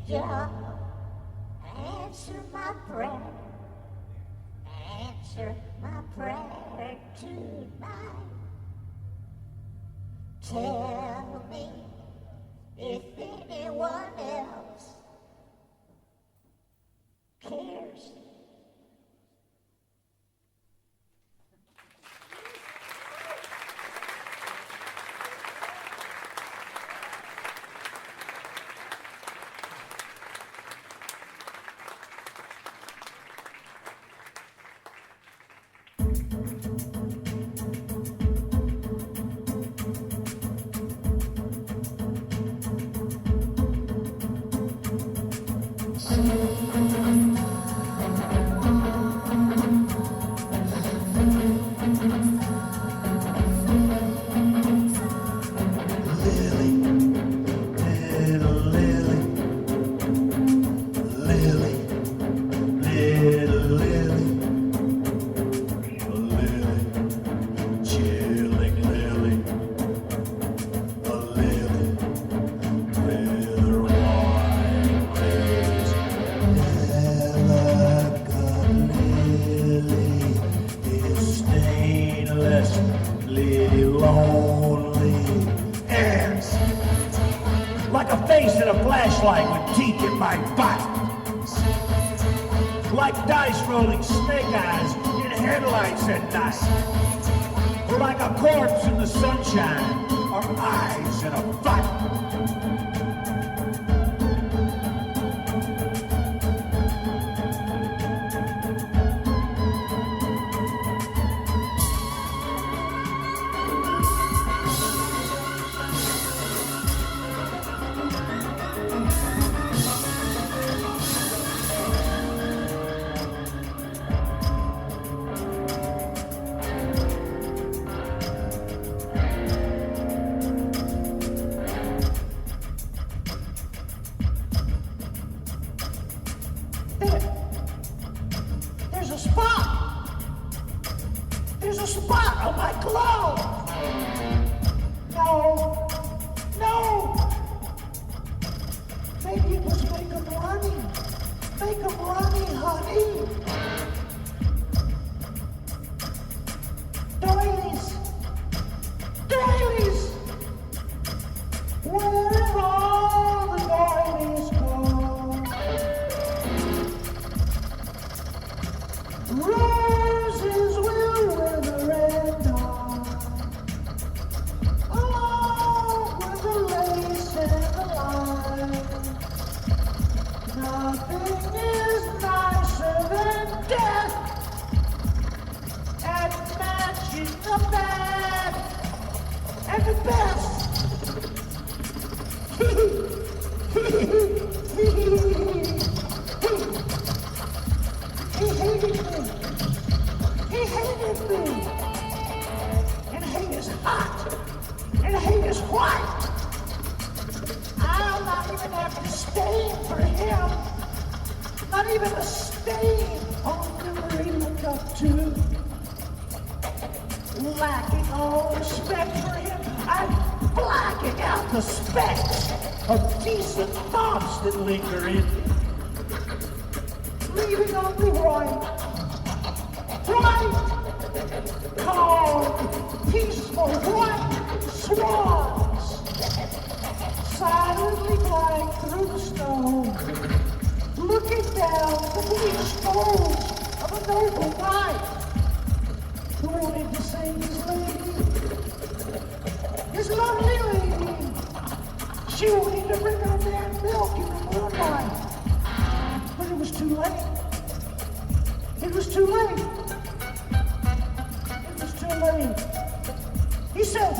job. Answer my prayer. Answer my prayer tonight. Tell me if anyone else cares. Like a face in a flashlight with teeth it might bite. Like dice rolling snake eyes in headlights at night. Or like a corpse in the sunshine, or eyes in a fight. There's a spot! There's a spot on my glove! No! No! Maybe it was make 'em running. Make 'em running, honey. Doilies! Doilies! Where have all the doilies gone? Roses will wither and die, along with the lace and the line. Nothing is nicer than death at matching the bad and the best. He hated me. He hated me. And hate is hot. And hate is white. I'll not even have to stain for him. Not even a stain on the memory looked up to. Lacking all respect for him, I'm blacking out the specks of decent thoughts that linger in me. Leaving only white, calm, peaceful white swans, silently glide through the snow, looking down the bleak stones of a noble knight who wanted to save his lady, his lovely lady. She wanted to bring her man milk in the moonlight. But it was too late. It was too late. It was too late. He said,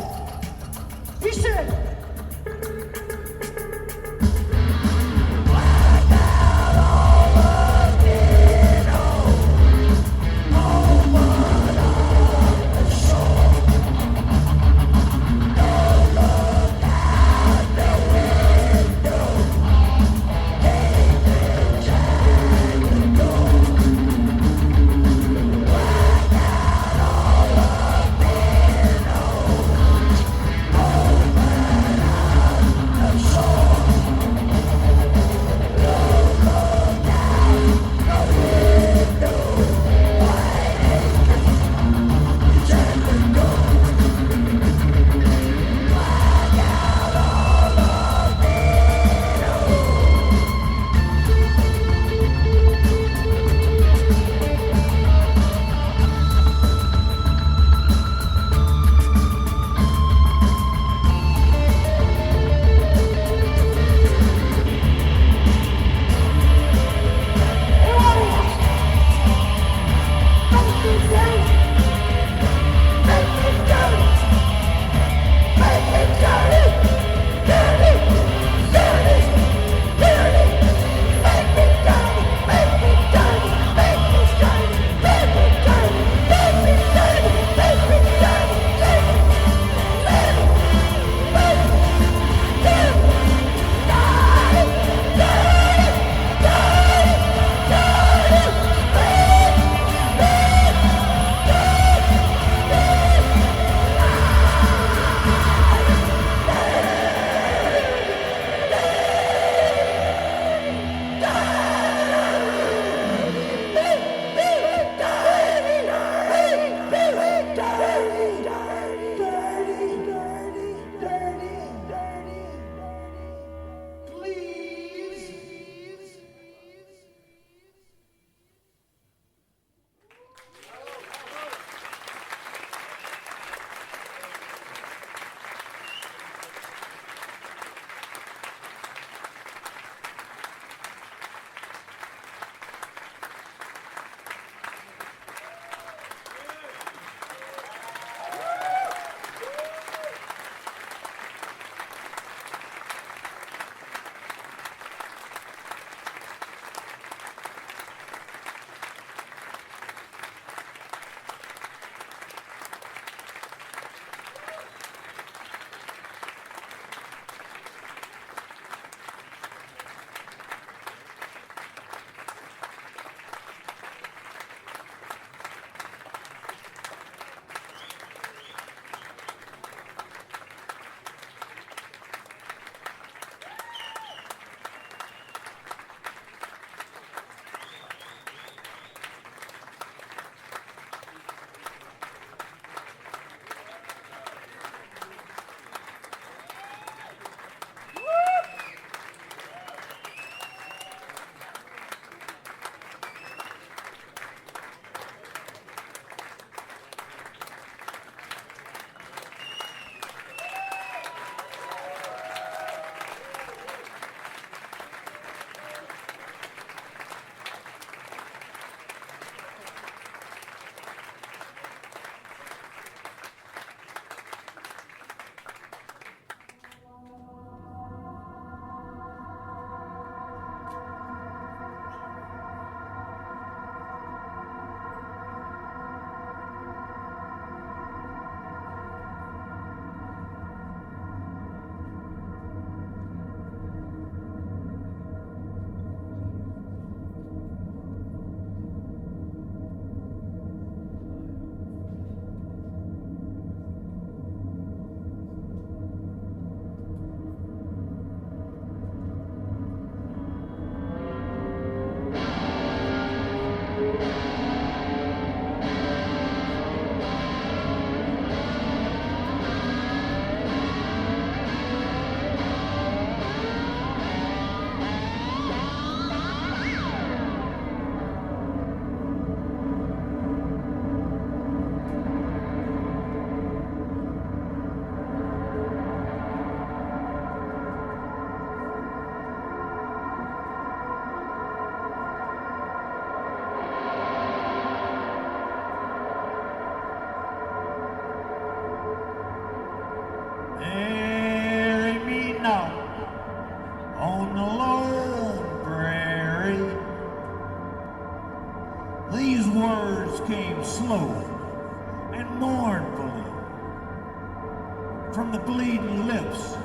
from the bleeding lips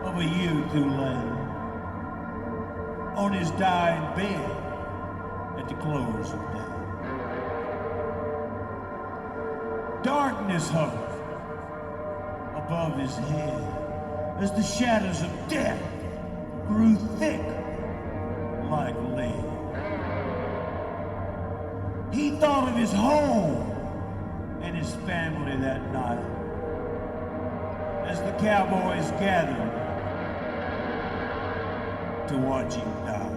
of a youth who lay on his dying bed at the close of day. Darkness hovered above his head as the shadows of death grew thick like lead. He thought of his home and his family that night as the cowboys gathered to watch him die.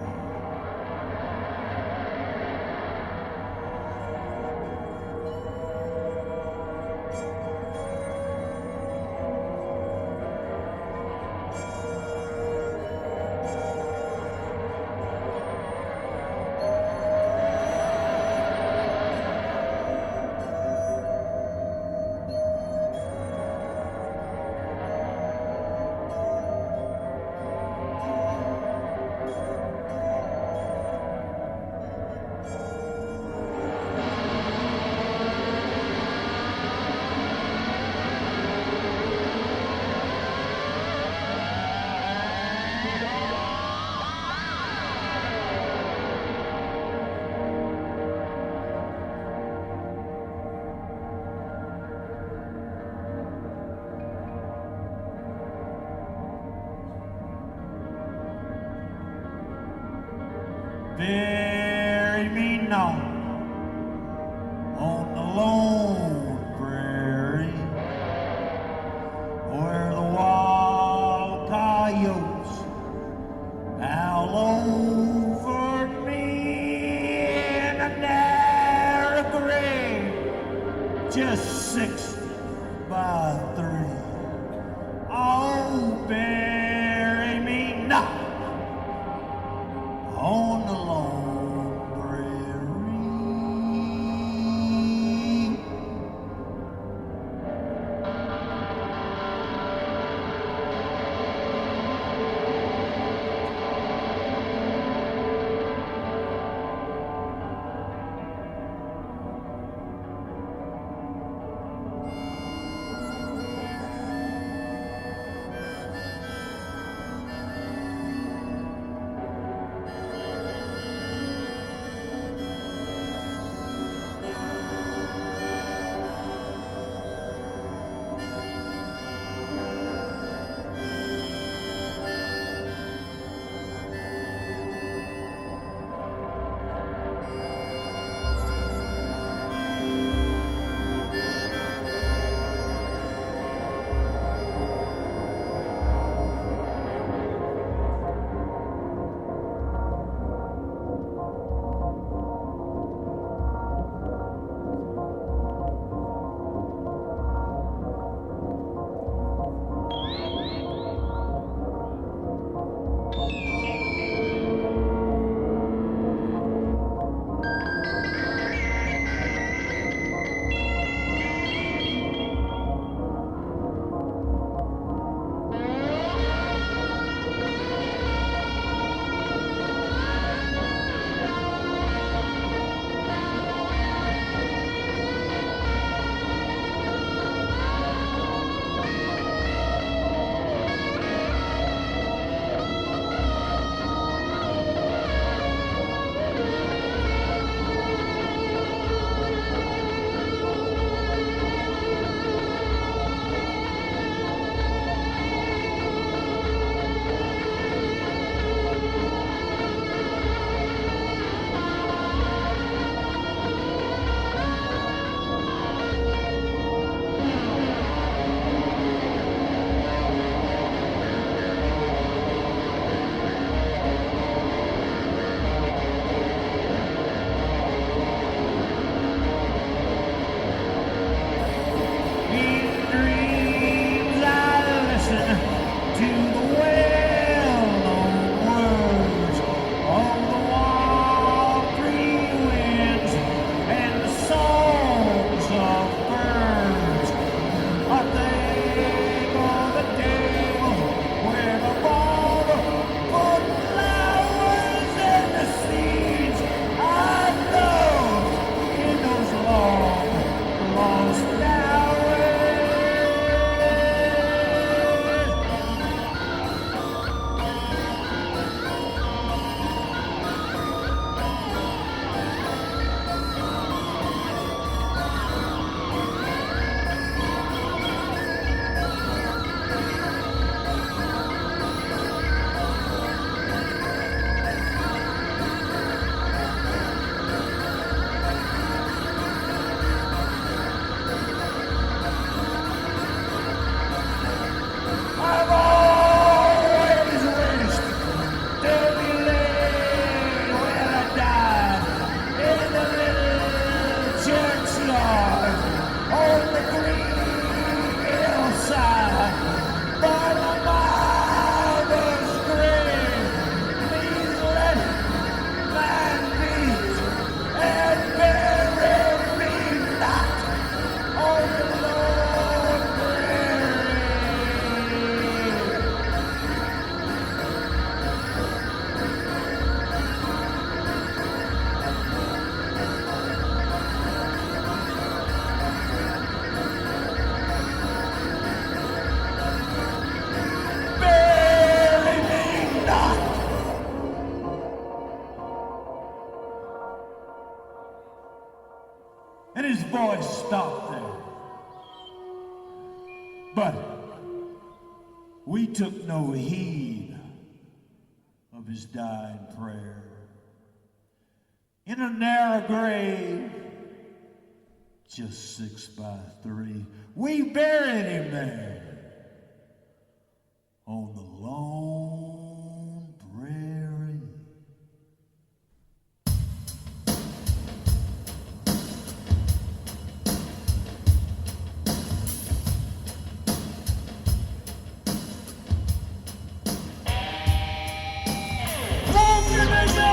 Bury me now on the lone prairie where the wild coyotes howl over me in a narrow grave just 6x3. Oh, bury me now on the lone prairie. boys stopped there. But we took no heed of his dying prayer. In a narrow grave, just 6 by 3, we buried him there on the lone prairie. What can they do?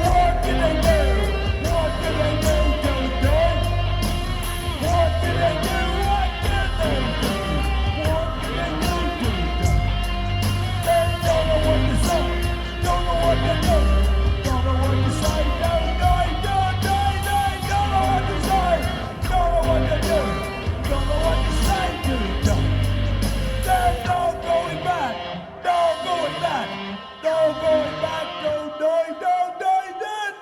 What can they do? What can they do today? What can they do? What can they do? What can they do today? They don't know what to say. Don't know what to do. Don't know what to say. Don't know what to say. Don't know what to do. Don't know what to say today. There's no going back. No going back. No going back. No going back.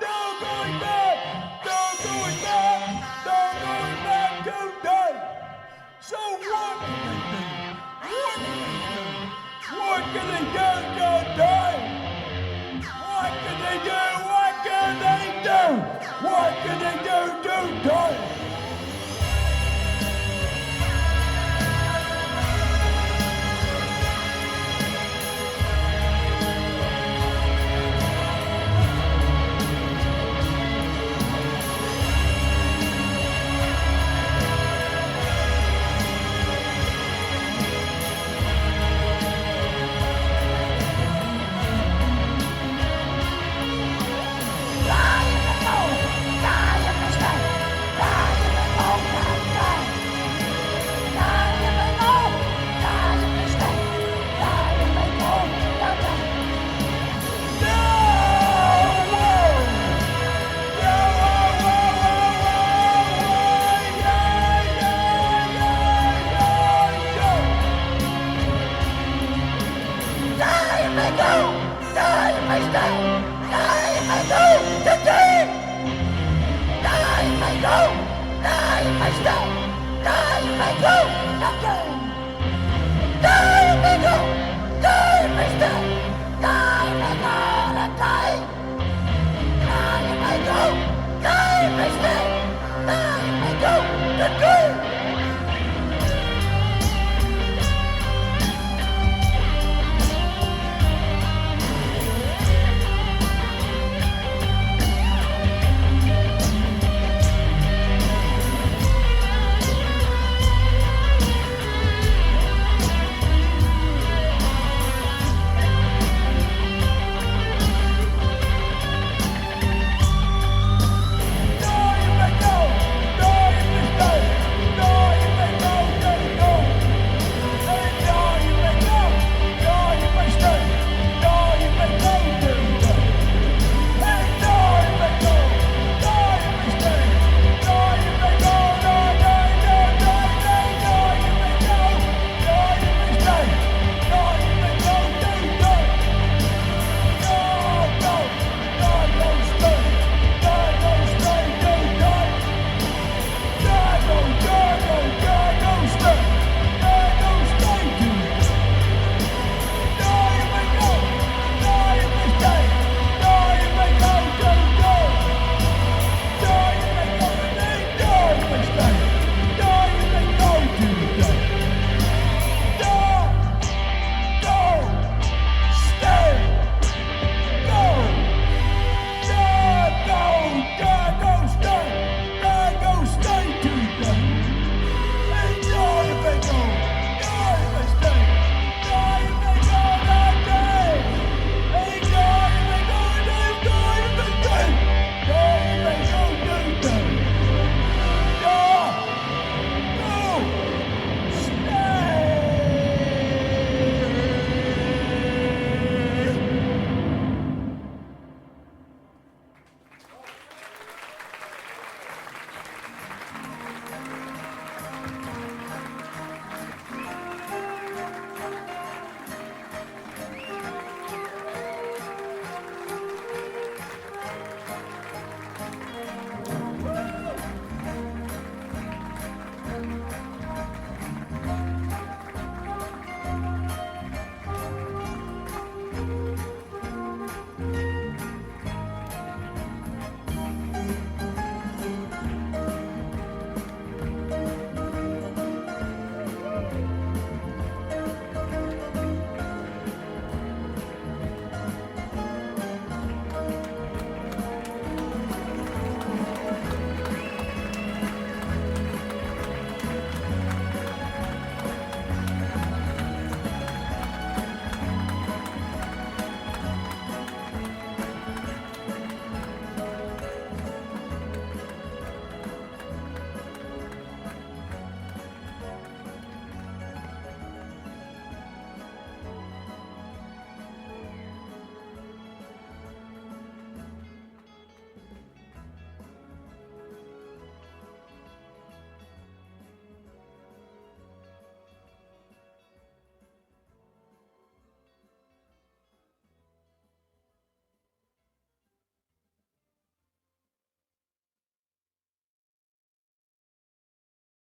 No going back. No going back. No going back today. So what can they do? What can they do today? What can they do? What can they do? What can they do today? Die!